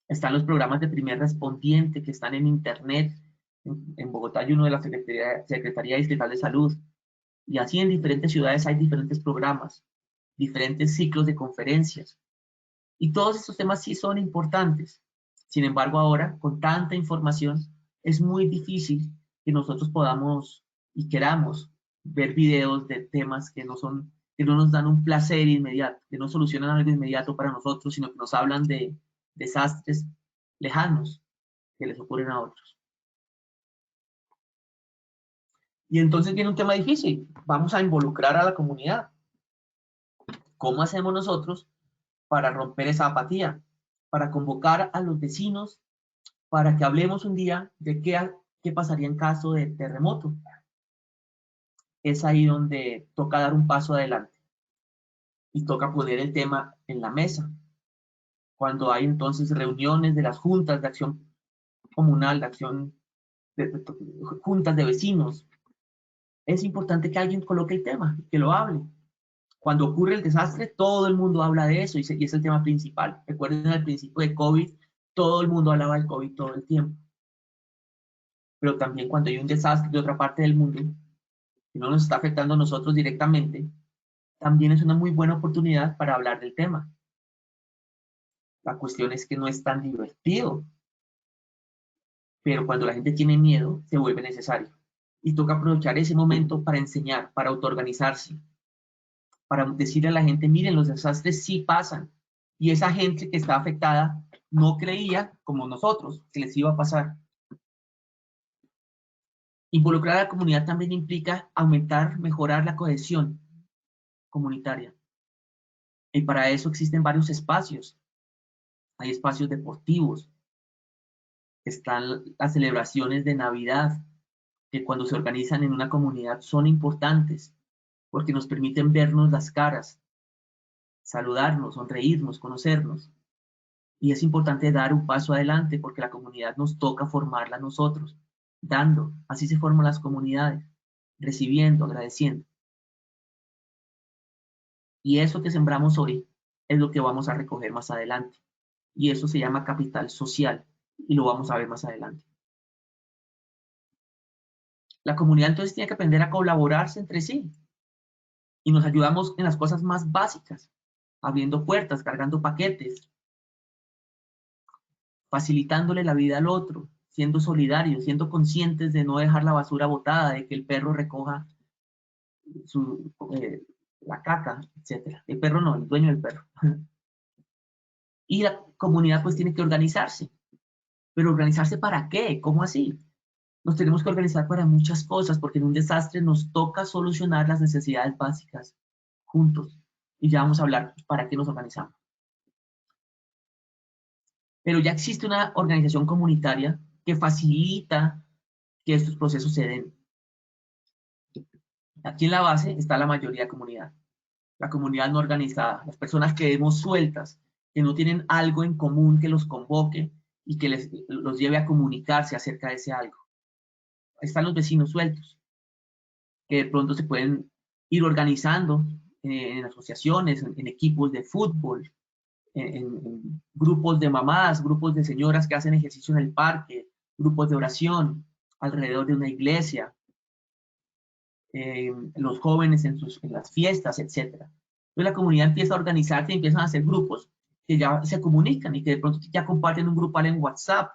Están los programas de primer respondiente que están en internet. En Bogotá hay uno de la Secretaría Distrital de Salud. Y así en diferentes ciudades hay diferentes programas, diferentes ciclos de conferencias. Y todos estos temas sí son importantes. Sin embargo, ahora, con tanta información, es muy difícil que nosotros podamos y queramos ver videos de temas que no nos dan un placer inmediato, que no solucionan algo inmediato para nosotros, sino que nos hablan de desastres lejanos que les ocurren a otros. Y entonces viene un tema difícil. Vamos a involucrar a la comunidad. ¿Cómo hacemos nosotros para romper esa apatía? Para convocar a los vecinos, para que hablemos un día de qué pasaría en caso de terremoto. Es ahí donde toca dar un paso adelante y toca poner el tema en la mesa. Cuando hay entonces reuniones de las juntas de acción comunal, de acción, juntas de vecinos, es importante que alguien coloque el tema, que lo hable. Cuando ocurre el desastre, todo el mundo habla de eso y es el tema principal. Recuerden al principio de COVID, todo el mundo hablaba del COVID todo el tiempo. Pero también cuando hay un desastre de otra parte del mundo, que no nos está afectando a nosotros directamente, también es una muy buena oportunidad para hablar del tema. La cuestión es que no es tan divertido, pero cuando la gente tiene miedo, se vuelve necesario. Y toca aprovechar ese momento para enseñar, para autoorganizarse, para decirle a la gente, miren, los desastres sí pasan. Y esa gente que está afectada no creía, como nosotros, que les iba a pasar. Involucrar a la comunidad también implica aumentar, mejorar la cohesión comunitaria. Y para eso existen varios espacios. Hay espacios deportivos. Están las celebraciones de Navidad, que cuando se organizan en una comunidad son importantes, porque nos permiten vernos las caras, saludarnos, sonreírnos, conocernos. Y es importante dar un paso adelante, porque la comunidad nos toca formarla a nosotros, dando. Así se forman las comunidades, recibiendo, agradeciendo. Y eso que sembramos hoy es lo que vamos a recoger más adelante. Y eso se llama capital social, y lo vamos a ver más adelante. La comunidad entonces tiene que aprender a colaborarse entre sí. Y nos ayudamos en las cosas más básicas, abriendo puertas, cargando paquetes, facilitándole la vida al otro, siendo solidarios, siendo conscientes de no dejar la basura botada, de que el perro recoja la caca, etc. El perro no, el dueño del perro. Y la comunidad pues tiene que organizarse. ¿Pero organizarse para qué? ¿Cómo así? Nos tenemos que organizar para muchas cosas, porque en un desastre nos toca solucionar las necesidades básicas juntos. Y ya vamos a hablar para qué nos organizamos. Pero ya existe una organización comunitaria que facilita que estos procesos se den. Aquí en la base está la mayoría de comunidad, la comunidad no organizada, las personas que vemos sueltas, que no tienen algo en común que los convoque y que los lleve a comunicarse acerca de ese algo. Ahí están los vecinos sueltos, que de pronto se pueden ir organizando en asociaciones, en equipos de fútbol, en grupos de mamás, grupos de señoras que hacen ejercicio en el parque, grupos de oración alrededor de una iglesia, los jóvenes en las fiestas, etc. Entonces la comunidad empieza a organizarse y empiezan a hacer grupos que ya se comunican y que de pronto ya comparten un grupal en WhatsApp,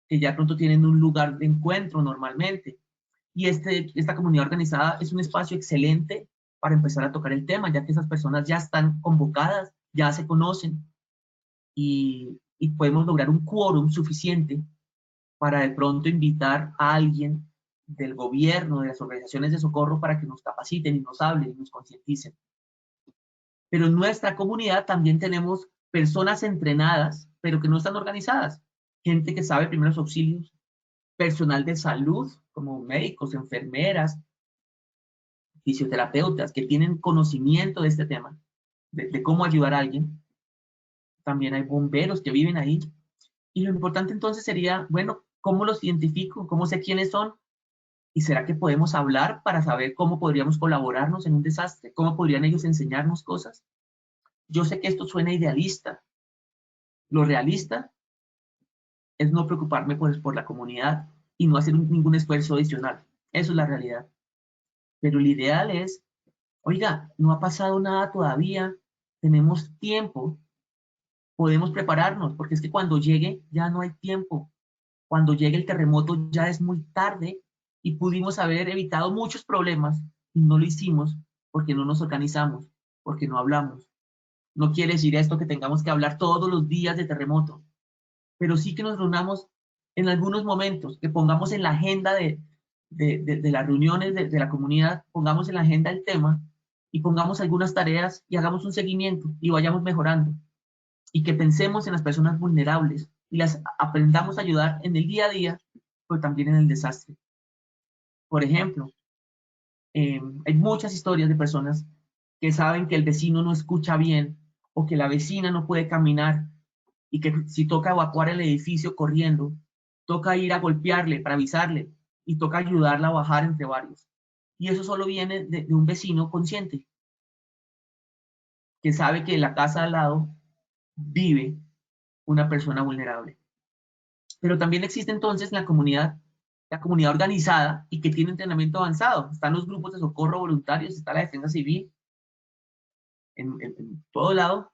que ya de pronto tienen un lugar de encuentro normalmente. Y esta comunidad organizada es un espacio excelente para empezar a tocar el tema, ya que esas personas ya están convocadas, ya se conocen y podemos lograr un quórum suficiente para de pronto invitar a alguien del gobierno, de las organizaciones de socorro, para que nos capaciten y nos hablen y nos concienticen. Pero en nuestra comunidad también tenemos personas entrenadas, pero que no están organizadas. Gente que sabe primeros auxilios, personal de salud, como médicos, enfermeras, fisioterapeutas, que tienen conocimiento de este tema, de cómo ayudar a alguien. También hay bomberos que viven ahí. Y lo importante entonces sería, bueno, ¿cómo los identifico? ¿Cómo sé quiénes son? ¿Y será que podemos hablar para saber cómo podríamos colaborarnos en un desastre? ¿Cómo podrían ellos enseñarnos cosas? Yo sé que esto suena idealista. Lo realista es no preocuparme por la comunidad y no hacer ningún esfuerzo adicional. Eso es la realidad. Pero el ideal es, oiga, no ha pasado nada todavía, tenemos tiempo, podemos prepararnos, porque es que cuando llegue ya no hay tiempo. Cuando llegue el terremoto ya es muy tarde y pudimos haber evitado muchos problemas y no lo hicimos porque no nos organizamos, porque no hablamos. No quiere decir esto que tengamos que hablar todos los días de terremoto, pero sí que nos reunamos en algunos momentos, que pongamos en la agenda de las reuniones de la comunidad, pongamos en la agenda el tema y pongamos algunas tareas y hagamos un seguimiento y vayamos mejorando. Y que pensemos en las personas vulnerables y las aprendamos a ayudar en el día a día, pero también en el desastre. Por ejemplo, hay muchas historias de personas que saben que el vecino no escucha bien o que la vecina no puede caminar y que si toca evacuar el edificio corriendo, toca ir a golpearle para avisarle y toca ayudarla a bajar entre varios. Y eso solo viene de un vecino consciente, que sabe que en la casa al lado vive una persona vulnerable. Pero también existe entonces la comunidad organizada y que tiene entrenamiento avanzado. Están los grupos de socorro voluntarios, está la defensa civil, en todo lado.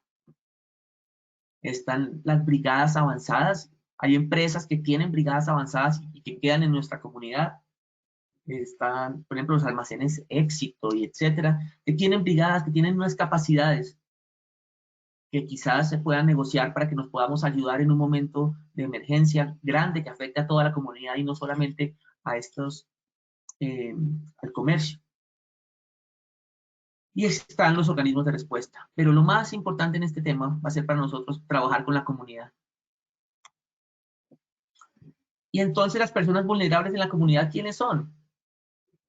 Están las brigadas avanzadas. Hay empresas que tienen brigadas avanzadas y que quedan en nuestra comunidad. Están, por ejemplo, los almacenes Éxito y etcétera, que tienen brigadas, que tienen unas capacidades que quizás se puedan negociar para que nos podamos ayudar en un momento de emergencia grande que afecte a toda la comunidad y no solamente a al comercio. Y están los organismos de respuesta. Pero lo más importante en este tema va a ser para nosotros trabajar con la comunidad. Y entonces las personas vulnerables en la comunidad, ¿quiénes son?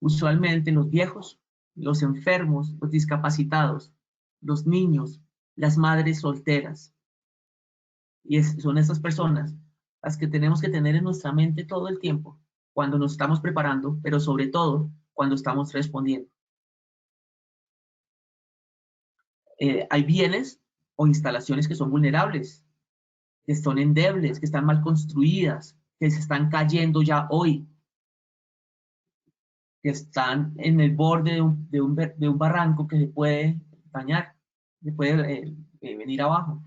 Usualmente los viejos, los enfermos, los discapacitados, los niños, las madres solteras. Y son estas personas las que tenemos que tener en nuestra mente todo el tiempo, cuando nos estamos preparando, pero sobre todo cuando estamos respondiendo. Hay bienes o instalaciones que son vulnerables, que son endebles, que están mal construidas, que se están cayendo ya hoy, que están en el borde de un barranco que se puede dañar, que puede venir abajo.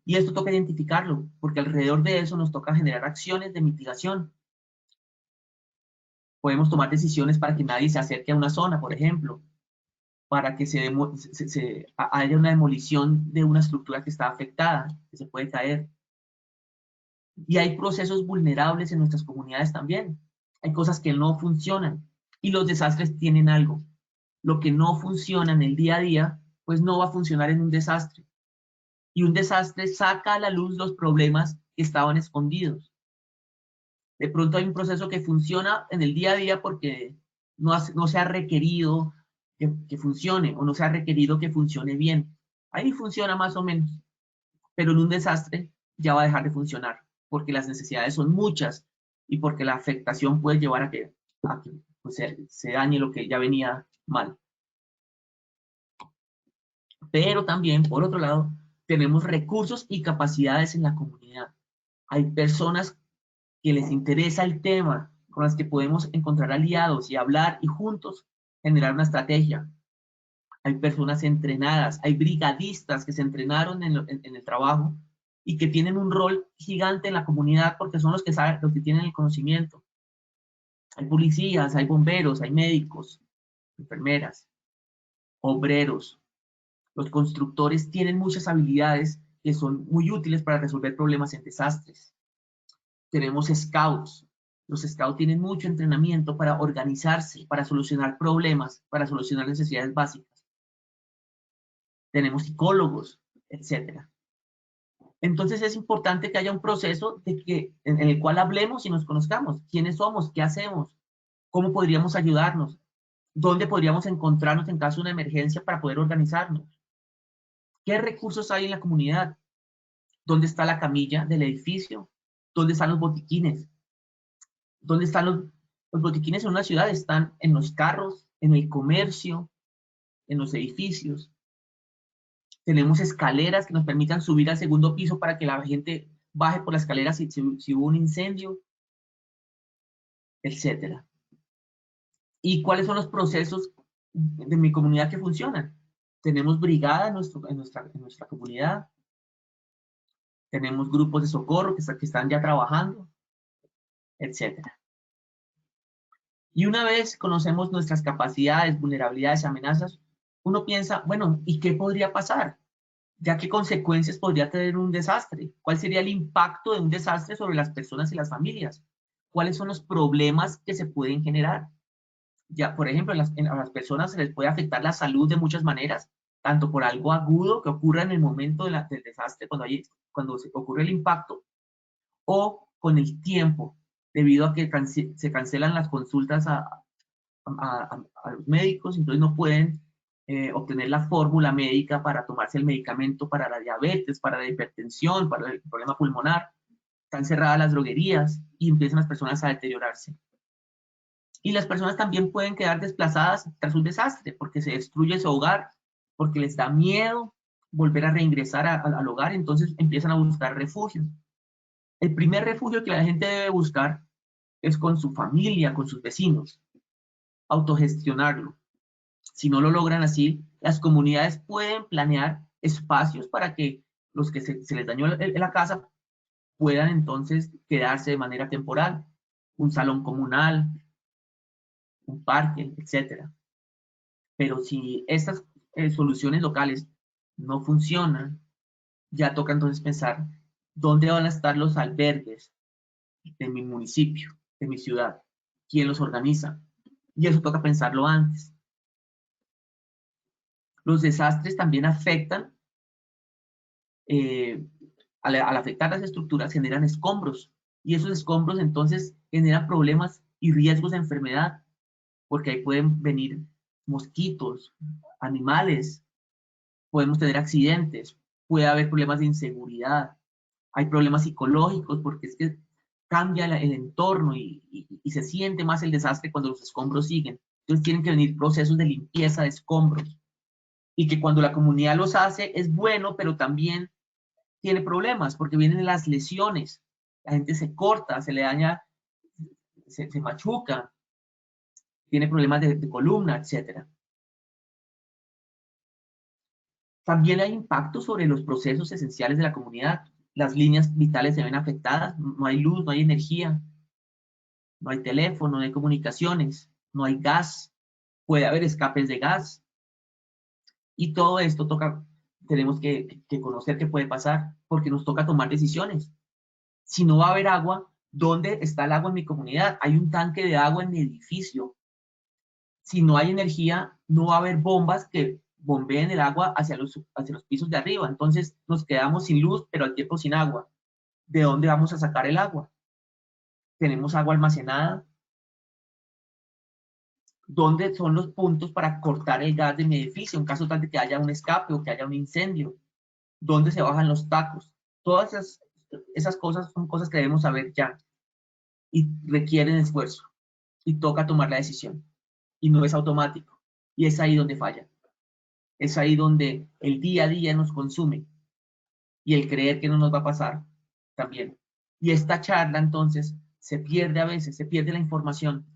Y esto toca identificarlo, porque alrededor de eso nos toca generar acciones de mitigación. Podemos tomar decisiones para que nadie se acerque a una zona, por ejemplo, para que haya una demolición de una estructura que está afectada, que se puede caer. Y hay procesos vulnerables en nuestras comunidades también. Hay cosas que no funcionan y los desastres tienen algo. Lo que no funciona en el día a día, pues no va a funcionar en un desastre. Y un desastre saca a la luz los problemas que estaban escondidos. De pronto hay un proceso que funciona en el día a día porque no se ha requerido que funcione o no se ha requerido que funcione bien. Ahí funciona más o menos, pero en un desastre ya va a dejar de funcionar porque las necesidades son muchas y porque la afectación puede llevar a que pues, se dañe lo que ya venía mal. Pero también, por otro lado, tenemos recursos y capacidades en la comunidad. Hay personas que les interesa el tema, con las que podemos encontrar aliados y hablar y juntos generar una estrategia. Hay personas entrenadas, hay brigadistas que se entrenaron en el trabajo y que tienen un rol gigante en la comunidad porque son los que saben, los que tienen el conocimiento. Hay policías, hay bomberos, hay médicos, enfermeras, obreros. Los constructores tienen muchas habilidades que son muy útiles para resolver problemas en desastres. Tenemos scouts. Los scouts tienen mucho entrenamiento para organizarse, para solucionar problemas, para solucionar necesidades básicas. Tenemos psicólogos, etc. Entonces es importante que haya un proceso en el cual hablemos y nos conozcamos. ¿Quiénes somos? ¿Qué hacemos? ¿Cómo podríamos ayudarnos? ¿Dónde podríamos encontrarnos en caso de una emergencia para poder organizarnos? ¿Qué recursos hay en la comunidad? ¿Dónde está la camilla del edificio? ¿Dónde están los botiquines? ¿Dónde están los botiquines en una ciudad? Están en los carros, en el comercio, en los edificios. Tenemos escaleras que nos permitan subir al segundo piso para que la gente baje por las escaleras si hubo un incendio, etc. ¿Y cuáles son los procesos de mi comunidad que funcionan? Tenemos brigada en nuestra comunidad. Tenemos grupos de socorro que están ya trabajando, etc. Y una vez conocemos nuestras capacidades, vulnerabilidades y amenazas, uno piensa, bueno, ¿y qué podría pasar? ¿Ya qué consecuencias podría tener un desastre? ¿Cuál sería el impacto de un desastre sobre las personas y las familias? ¿Cuáles son los problemas que se pueden generar? Ya, por ejemplo, a las personas se les puede afectar la salud de muchas maneras, tanto por algo agudo que ocurra en el momento del desastre, cuando se ocurre el impacto, o con el tiempo, debido a que se cancelan las consultas a los médicos, entonces no pueden obtener la fórmula médica para tomarse el medicamento para la diabetes, para la hipertensión, para el problema pulmonar. Están cerradas las droguerías y empiezan las personas a deteriorarse. Y las personas también pueden quedar desplazadas tras un desastre porque se destruye su hogar, porque les da miedo volver a reingresar al hogar, entonces empiezan a buscar refugio. El primer refugio que la gente debe buscar es con su familia, con sus vecinos, autogestionarlo. Si no lo logran así, las comunidades pueden planear espacios para que los que se les dañó la casa puedan entonces quedarse de manera temporal. Un salón comunal, un parque, etc. Pero si estas soluciones locales no funcionan, ya toca entonces pensar dónde van a estar los albergues de mi municipio, de mi ciudad, quién los organiza. Y eso toca pensarlo antes. Los desastres también afectan, al afectar las estructuras, generan escombros. Y esos escombros entonces generan problemas y riesgos de enfermedad, porque ahí pueden venir mosquitos, animales, podemos tener accidentes, puede haber problemas de inseguridad, hay problemas psicológicos, porque es que cambia el entorno y se siente más el desastre cuando los escombros siguen. Entonces tienen que venir procesos de limpieza de escombros. Y que cuando la comunidad los hace es bueno, pero también tiene problemas, porque vienen las lesiones. La gente se corta, se le daña, se machuca, tiene problemas de columna, etc. También hay impacto sobre los procesos esenciales de la comunidad. Las líneas vitales se ven afectadas, no hay luz, no hay energía, no hay teléfono, no hay comunicaciones, no hay gas, puede haber escapes de gas. Y todo esto tenemos que conocer qué puede pasar, porque nos toca tomar decisiones. Si no va a haber agua, ¿dónde está el agua en mi comunidad? Hay un tanque de agua en mi edificio. Si no hay energía, no va a haber bombas que bombeen el agua hacia los pisos de arriba. Entonces nos quedamos sin luz, pero al tiempo sin agua. ¿De dónde vamos a sacar el agua? ¿Tenemos agua almacenada? ¿Dónde son los puntos para cortar el gas de mi edificio en caso tal de que haya un escape o que haya un incendio? ¿Dónde se bajan los tacos? Todas esas cosas son cosas que debemos saber ya y requieren esfuerzo y toca tomar la decisión y no es automático y es ahí donde falla. Es ahí donde el día a día nos consume y el creer que no nos va a pasar también. Y esta charla entonces se pierde a veces, se pierde la información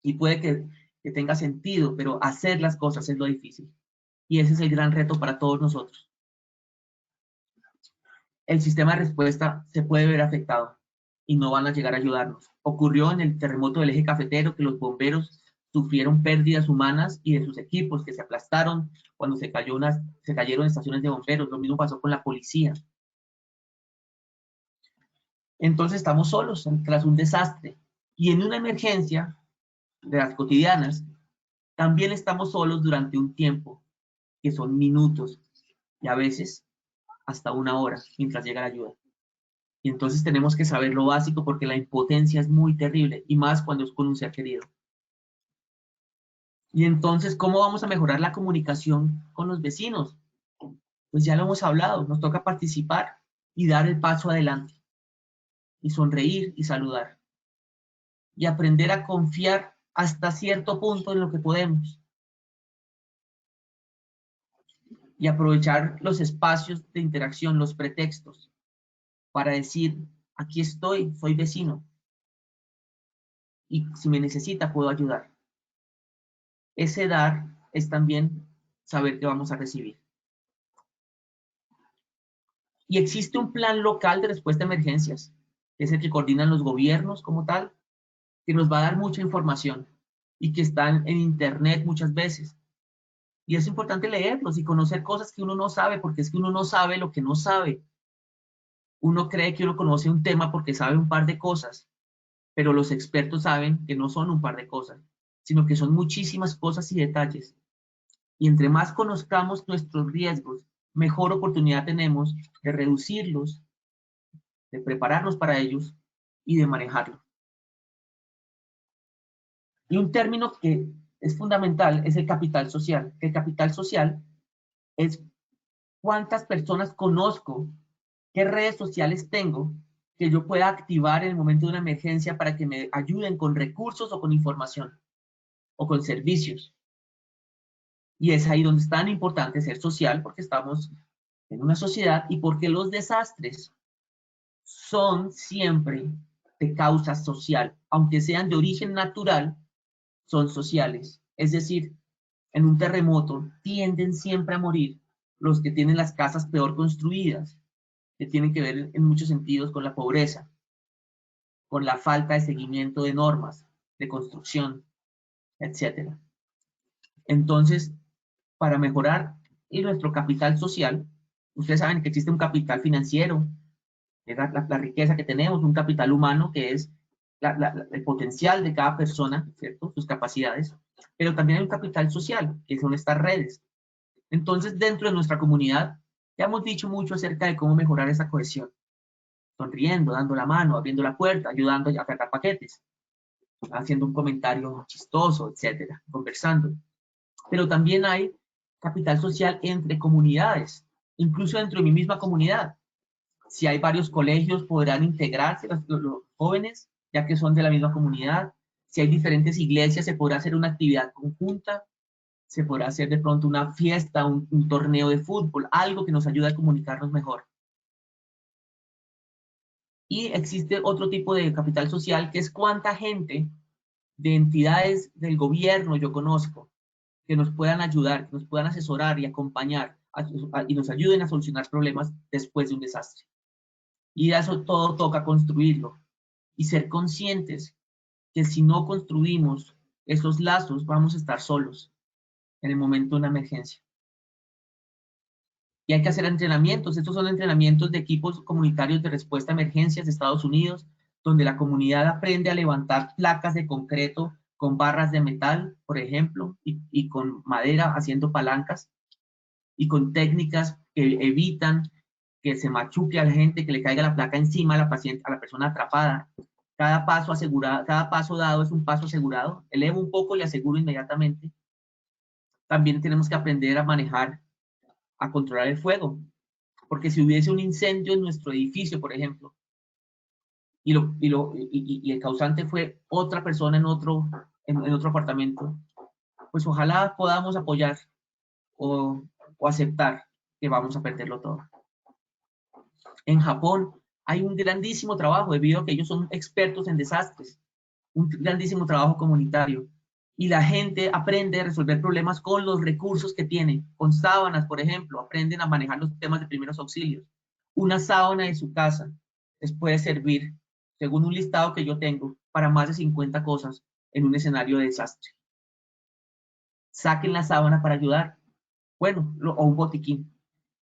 y puede que tenga sentido, pero hacer las cosas es lo difícil. Y ese es el gran reto para todos nosotros. El sistema de respuesta se puede ver afectado y no van a llegar a ayudarnos. Ocurrió en el terremoto del eje cafetero que los bomberos sufrieron pérdidas humanas y de sus equipos que se aplastaron cuando se cayeron estaciones de bomberos. Lo mismo pasó con la policía. Entonces estamos solos tras un desastre. Y en una emergencia de las cotidianas, también estamos solos durante un tiempo, que son minutos, y a veces hasta una hora, mientras llega la ayuda. Y entonces tenemos que saber lo básico porque la impotencia es muy terrible, y más cuando es con un ser querido. Y entonces, ¿cómo vamos a mejorar la comunicación con los vecinos? Pues ya lo hemos hablado, nos toca participar y dar el paso adelante, y sonreír y saludar, y aprender a confiar hasta cierto punto en lo que podemos, y aprovechar los espacios de interacción, los pretextos, para decir, aquí estoy, soy vecino, y si me necesita puedo ayudar. Ese dar es también saber que vamos a recibir. Y existe un plan local de respuesta a emergencias, que es el que coordinan los gobiernos como tal, que nos va a dar mucha información y que están en internet muchas veces. Y es importante leerlos y conocer cosas que uno no sabe, porque es que uno no sabe lo que no sabe. Uno cree que uno conoce un tema porque sabe un par de cosas, pero los expertos saben que no son un par de cosas, sino que son muchísimas cosas y detalles. Y entre más conozcamos nuestros riesgos, mejor oportunidad tenemos de reducirlos, de prepararnos para ellos y de manejarlos. Y un término que es fundamental es el capital social. El capital social es cuántas personas conozco, qué redes sociales tengo que yo pueda activar en el momento de una emergencia para que me ayuden con recursos o con información o con servicios. Y es ahí donde es tan importante ser social, porque estamos en una sociedad y porque los desastres son siempre de causa social, aunque sean de origen natural, son sociales. Es decir, en un terremoto tienden siempre a morir los que tienen las casas peor construidas, que tienen que ver en muchos sentidos con la pobreza, con la falta de seguimiento de normas, de construcción, etc. Entonces, para mejorar nuestro capital social, ustedes saben que existe un capital financiero, que es la riqueza que tenemos, un capital humano que es el potencial de cada persona, ¿cierto? Sus capacidades, pero también hay un capital social, que son estas redes. Entonces, dentro de nuestra comunidad, ya hemos dicho mucho acerca de cómo mejorar esa cohesión. Sonriendo, dando la mano, abriendo la puerta, ayudando a cargar paquetes, haciendo un comentario chistoso, etcétera, conversando. Pero también hay capital social entre comunidades, incluso dentro de mi misma comunidad. Si hay varios colegios, podrán integrarse los jóvenes, ya que son de la misma comunidad. Si hay diferentes iglesias, se podrá hacer una actividad conjunta, se podrá hacer de pronto una fiesta, un torneo de fútbol, algo que nos ayude a comunicarnos mejor. Y existe otro tipo de capital social, que es cuánta gente de entidades del gobierno yo conozco, que nos puedan ayudar, que nos puedan asesorar y acompañar y nos ayuden a solucionar problemas después de un desastre. Y eso todo toca construirlo y ser conscientes que si no construimos esos lazos vamos a estar solos en el momento de una emergencia. Y hay que hacer entrenamientos. Estos son entrenamientos de equipos comunitarios de respuesta a emergencias de Estados Unidos, donde la comunidad aprende a levantar placas de concreto con barras de metal, por ejemplo, y con madera haciendo palancas, y con técnicas que evitan que se machuque a la gente, que le caiga la placa encima a la paciente, a la persona atrapada. Cada paso asegurado, cada paso dado es un paso asegurado. Elevo un poco y aseguro inmediatamente. También tenemos que aprender a manejar, a controlar el fuego, porque si hubiese un incendio en nuestro edificio, por ejemplo, y el causante fue otra persona en otro apartamento, pues ojalá podamos apoyar o aceptar que vamos a perderlo todo. En Japón hay un grandísimo trabajo, debido a que ellos son expertos en desastres, un grandísimo trabajo comunitario. Y la gente aprende a resolver problemas con los recursos que tiene, con sábanas, por ejemplo, aprenden a manejar los temas de primeros auxilios. Una sábana de su casa les puede servir, según un listado que yo tengo, para más de 50 cosas en un escenario de desastre. Saquen la sábana para ayudar. Bueno, o un botiquín.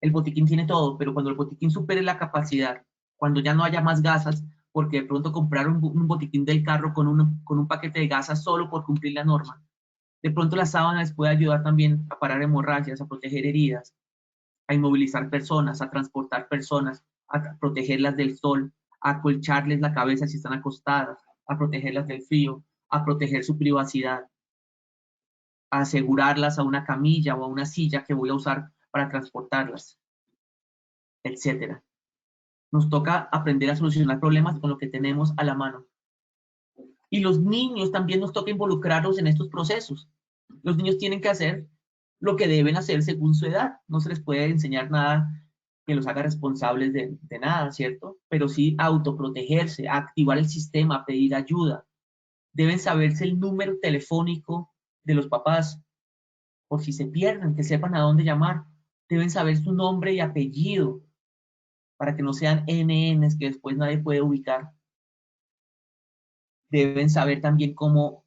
El botiquín tiene todo, pero cuando el botiquín supere la capacidad, cuando ya no haya más gasas, porque de pronto compraron un botiquín del carro con un paquete de gasas solo por cumplir la norma. De pronto la sábana les puede ayudar también a parar hemorragias, a proteger heridas, a inmovilizar personas, a transportar personas, a protegerlas del sol, a acolcharles la cabeza si están acostadas, a protegerlas del frío, a proteger su privacidad, a asegurarlas a una camilla o a una silla que voy a usar para transportarlas, etc. Nos toca aprender a solucionar problemas con lo que tenemos a la mano. Y los niños también nos toca involucrarlos en estos procesos. Los niños tienen que hacer lo que deben hacer según su edad. No se les puede enseñar nada que los haga responsables de nada, ¿cierto? Pero sí autoprotegerse, activar el sistema, pedir ayuda. Deben saberse el número telefónico de los papás, por si se pierden, que sepan a dónde llamar. Deben saber su nombre y apellido, para que no sean NNs que después nadie puede ubicar. Deben saber también cómo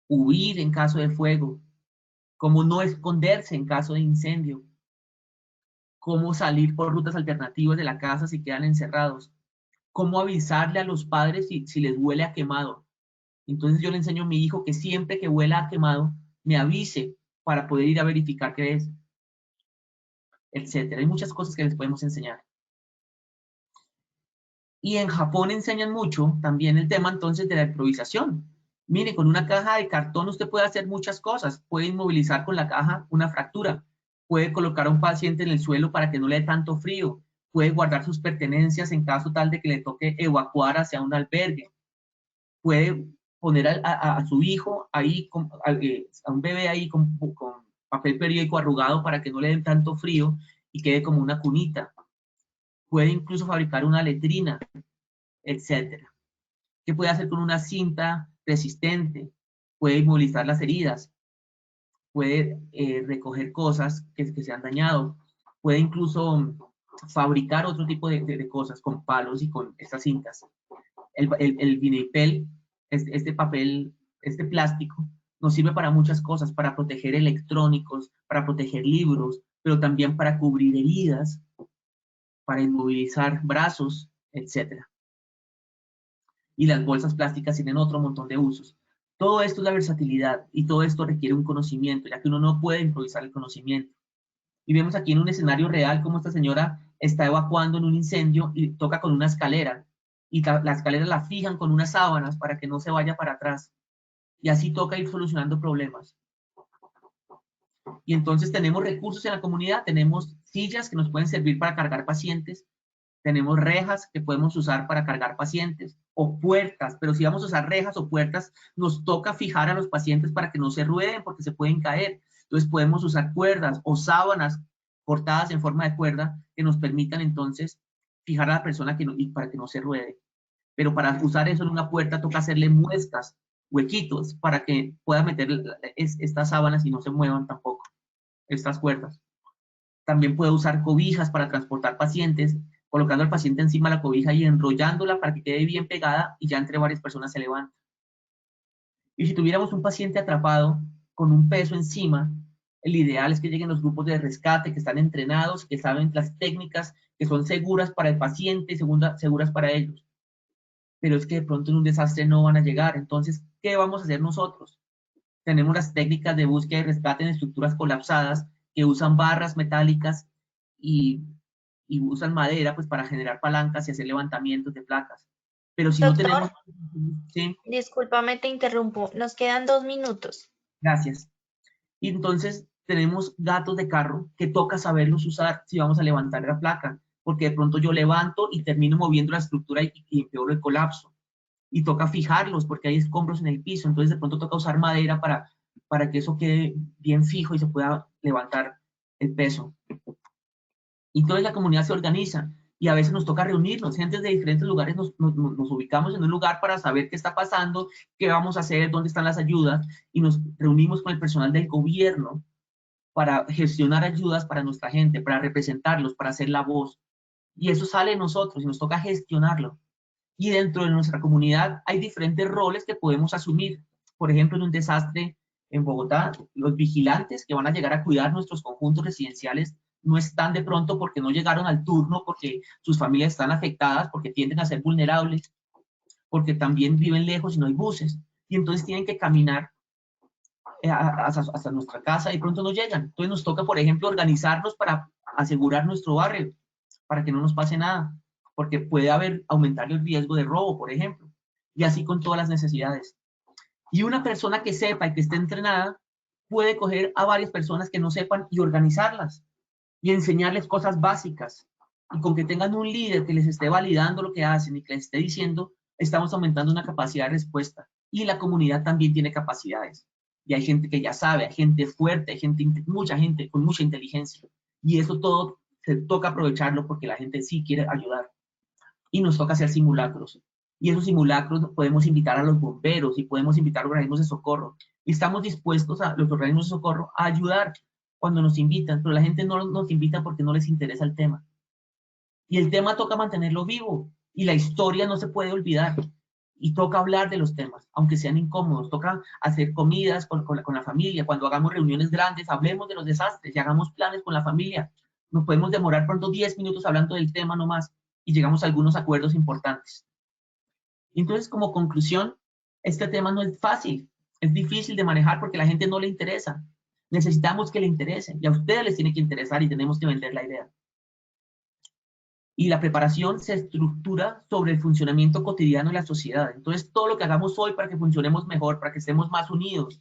huir en caso de fuego, cómo no esconderse en caso de incendio, cómo salir por rutas alternativas de la casa si quedan encerrados, cómo avisarle a los padres si les huele a quemado. Entonces yo le enseño a mi hijo que siempre que huela a quemado, me avise para poder ir a verificar qué es, etc. Hay muchas cosas que les podemos enseñar. Y en Japón enseñan mucho también el tema entonces de la improvisación. Mire, con una caja de cartón usted puede hacer muchas cosas. Puede inmovilizar con la caja una fractura. Puede colocar a un paciente en el suelo para que no le dé tanto frío. Puede guardar sus pertenencias en caso tal de que le toque evacuar hacia un albergue. Puede poner a su hijo ahí, a un bebé ahí con papel periódico arrugado para que no le dé tanto frío y quede como una cunita. Puede incluso fabricar una letrina, etc. ¿Qué puede hacer con una cinta resistente? Puede inmovilizar las heridas. Puede recoger cosas que se han dañado. Puede incluso fabricar otro tipo de cosas con palos y con estas cintas. El vinipel, este papel, este plástico, nos sirve para muchas cosas, para proteger electrónicos, para proteger libros, pero también para cubrir heridas, para inmovilizar brazos, etc. Y las bolsas plásticas tienen otro montón de usos. Todo esto es la versatilidad y todo esto requiere un conocimiento, ya que uno no puede improvisar el conocimiento. Y vemos aquí en un escenario real cómo esta señora está evacuando en un incendio y toca con una escalera. Y la escalera la fijan con unas sábanas para que no se vaya para atrás. Y así toca ir solucionando problemas. Y entonces tenemos recursos en la comunidad, tenemos sillas que nos pueden servir para cargar pacientes, tenemos rejas que podemos usar para cargar pacientes, o puertas, pero si vamos a usar rejas o puertas, nos toca fijar a los pacientes para que no se rueden porque se pueden caer. Entonces podemos usar cuerdas o sábanas cortadas en forma de cuerda que nos permitan entonces fijar a la persona para que no se ruede. Pero para usar eso en una puerta toca hacerle muescas, huequitos, para que pueda meter estas sábanas y no se muevan tampoco, estas cuerdas. También puede usar cobijas para transportar pacientes, colocando al paciente encima de la cobija y enrollándola para que quede bien pegada y ya entre varias personas se levanta. Y si tuviéramos un paciente atrapado con un peso encima, el ideal es que lleguen los grupos de rescate que están entrenados, que saben las técnicas que son seguras para el paciente y seguras para ellos. Pero es que de pronto en un desastre no van a llegar. Entonces, ¿qué vamos a hacer nosotros? Tenemos las técnicas de búsqueda y rescate en estructuras colapsadas que usan barras metálicas y, y usan madera pues, para generar palancas y hacer levantamientos de placas. Pero si no tenemos... Doctor, Sí, discúlpame, te interrumpo. Nos quedan 2 minutos. gracias. Y entonces tenemos gatos de carro que toca saberlos usar si vamos a levantar la placa, porque de pronto yo levanto y termino moviendo la estructura y empeoro el colapso. Y toca fijarlos porque hay escombros en el piso, entonces de pronto toca usar madera para que eso quede bien fijo y se pueda levantar el peso. Y entonces la comunidad se organiza y a veces nos toca reunirnos, gente de diferentes lugares nos ubicamos en un lugar para saber qué está pasando, qué vamos a hacer, dónde están las ayudas, y nos reunimos con el personal del gobierno para gestionar ayudas para nuestra gente, para representarlos, para hacer la voz. Y eso sale de nosotros y nos toca gestionarlo. Y dentro de nuestra comunidad hay diferentes roles que podemos asumir. Por ejemplo, en un desastre en Bogotá, los vigilantes que van a llegar a cuidar nuestros conjuntos residenciales no están de pronto porque no llegaron al turno, porque sus familias están afectadas, porque tienden a ser vulnerables, porque también viven lejos y no hay buses. Y entonces tienen que caminar hasta nuestra casa y pronto no llegan. Entonces nos toca, por ejemplo, organizarnos para asegurar nuestro barrio, para que no nos pase nada, porque puede aumentar el riesgo de robo, por ejemplo, y así con todas las necesidades. Y una persona que sepa y que esté entrenada puede coger a varias personas que no sepan y organizarlas y enseñarles cosas básicas. Y con que tengan un líder que les esté validando lo que hacen y que les esté diciendo, estamos aumentando una capacidad de respuesta. Y la comunidad también tiene capacidades. Y hay gente que ya sabe, hay gente fuerte, hay gente, mucha gente con mucha inteligencia. Y eso todo se toca aprovecharlo porque la gente sí quiere ayudar. Y nos toca hacer simulacros. Y esos simulacros podemos invitar a los bomberos y podemos invitar a organismos de socorro. Y estamos dispuestos a los organismos de socorro a ayudar cuando nos invitan, pero la gente no nos invita porque no les interesa el tema. Y el tema toca mantenerlo vivo y la historia no se puede olvidar. Y toca hablar de los temas, aunque sean incómodos. Toca hacer comidas con la familia. Cuando hagamos reuniones grandes, hablemos de los desastres y hagamos planes con la familia. Nos podemos demorar pronto 10 minutos hablando del tema nomás y llegamos a algunos acuerdos importantes. Entonces, como conclusión, este tema no es fácil, es difícil de manejar porque a la gente no le interesa. Necesitamos que le interese y a ustedes les tiene que interesar y tenemos que vender la idea. Y la preparación se estructura sobre el funcionamiento cotidiano de la sociedad. Entonces, todo lo que hagamos hoy para que funcionemos mejor, para que estemos más unidos,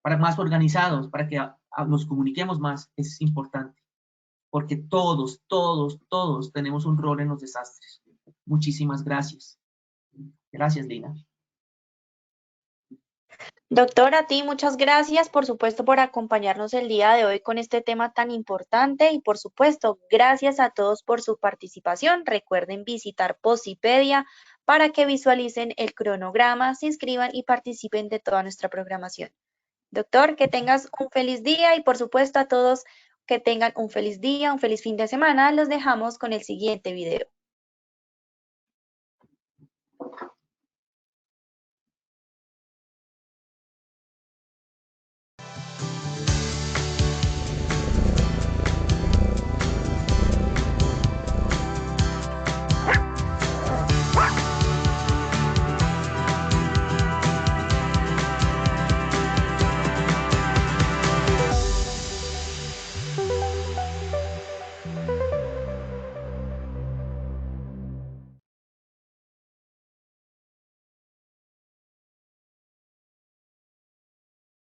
para más organizados, para que nos comuniquemos más, es importante. Porque todos tenemos un rol en los desastres. Muchísimas gracias. Gracias, Lina. Doctor, a ti muchas gracias, por supuesto, por acompañarnos el día de hoy con este tema tan importante y, por supuesto, gracias a todos por su participación. Recuerden visitar Posipedia para que visualicen el cronograma, se inscriban y participen de toda nuestra programación. Doctor, que tengas un feliz día y, por supuesto, a todos que tengan un feliz día, un feliz fin de semana. Los dejamos con el siguiente video.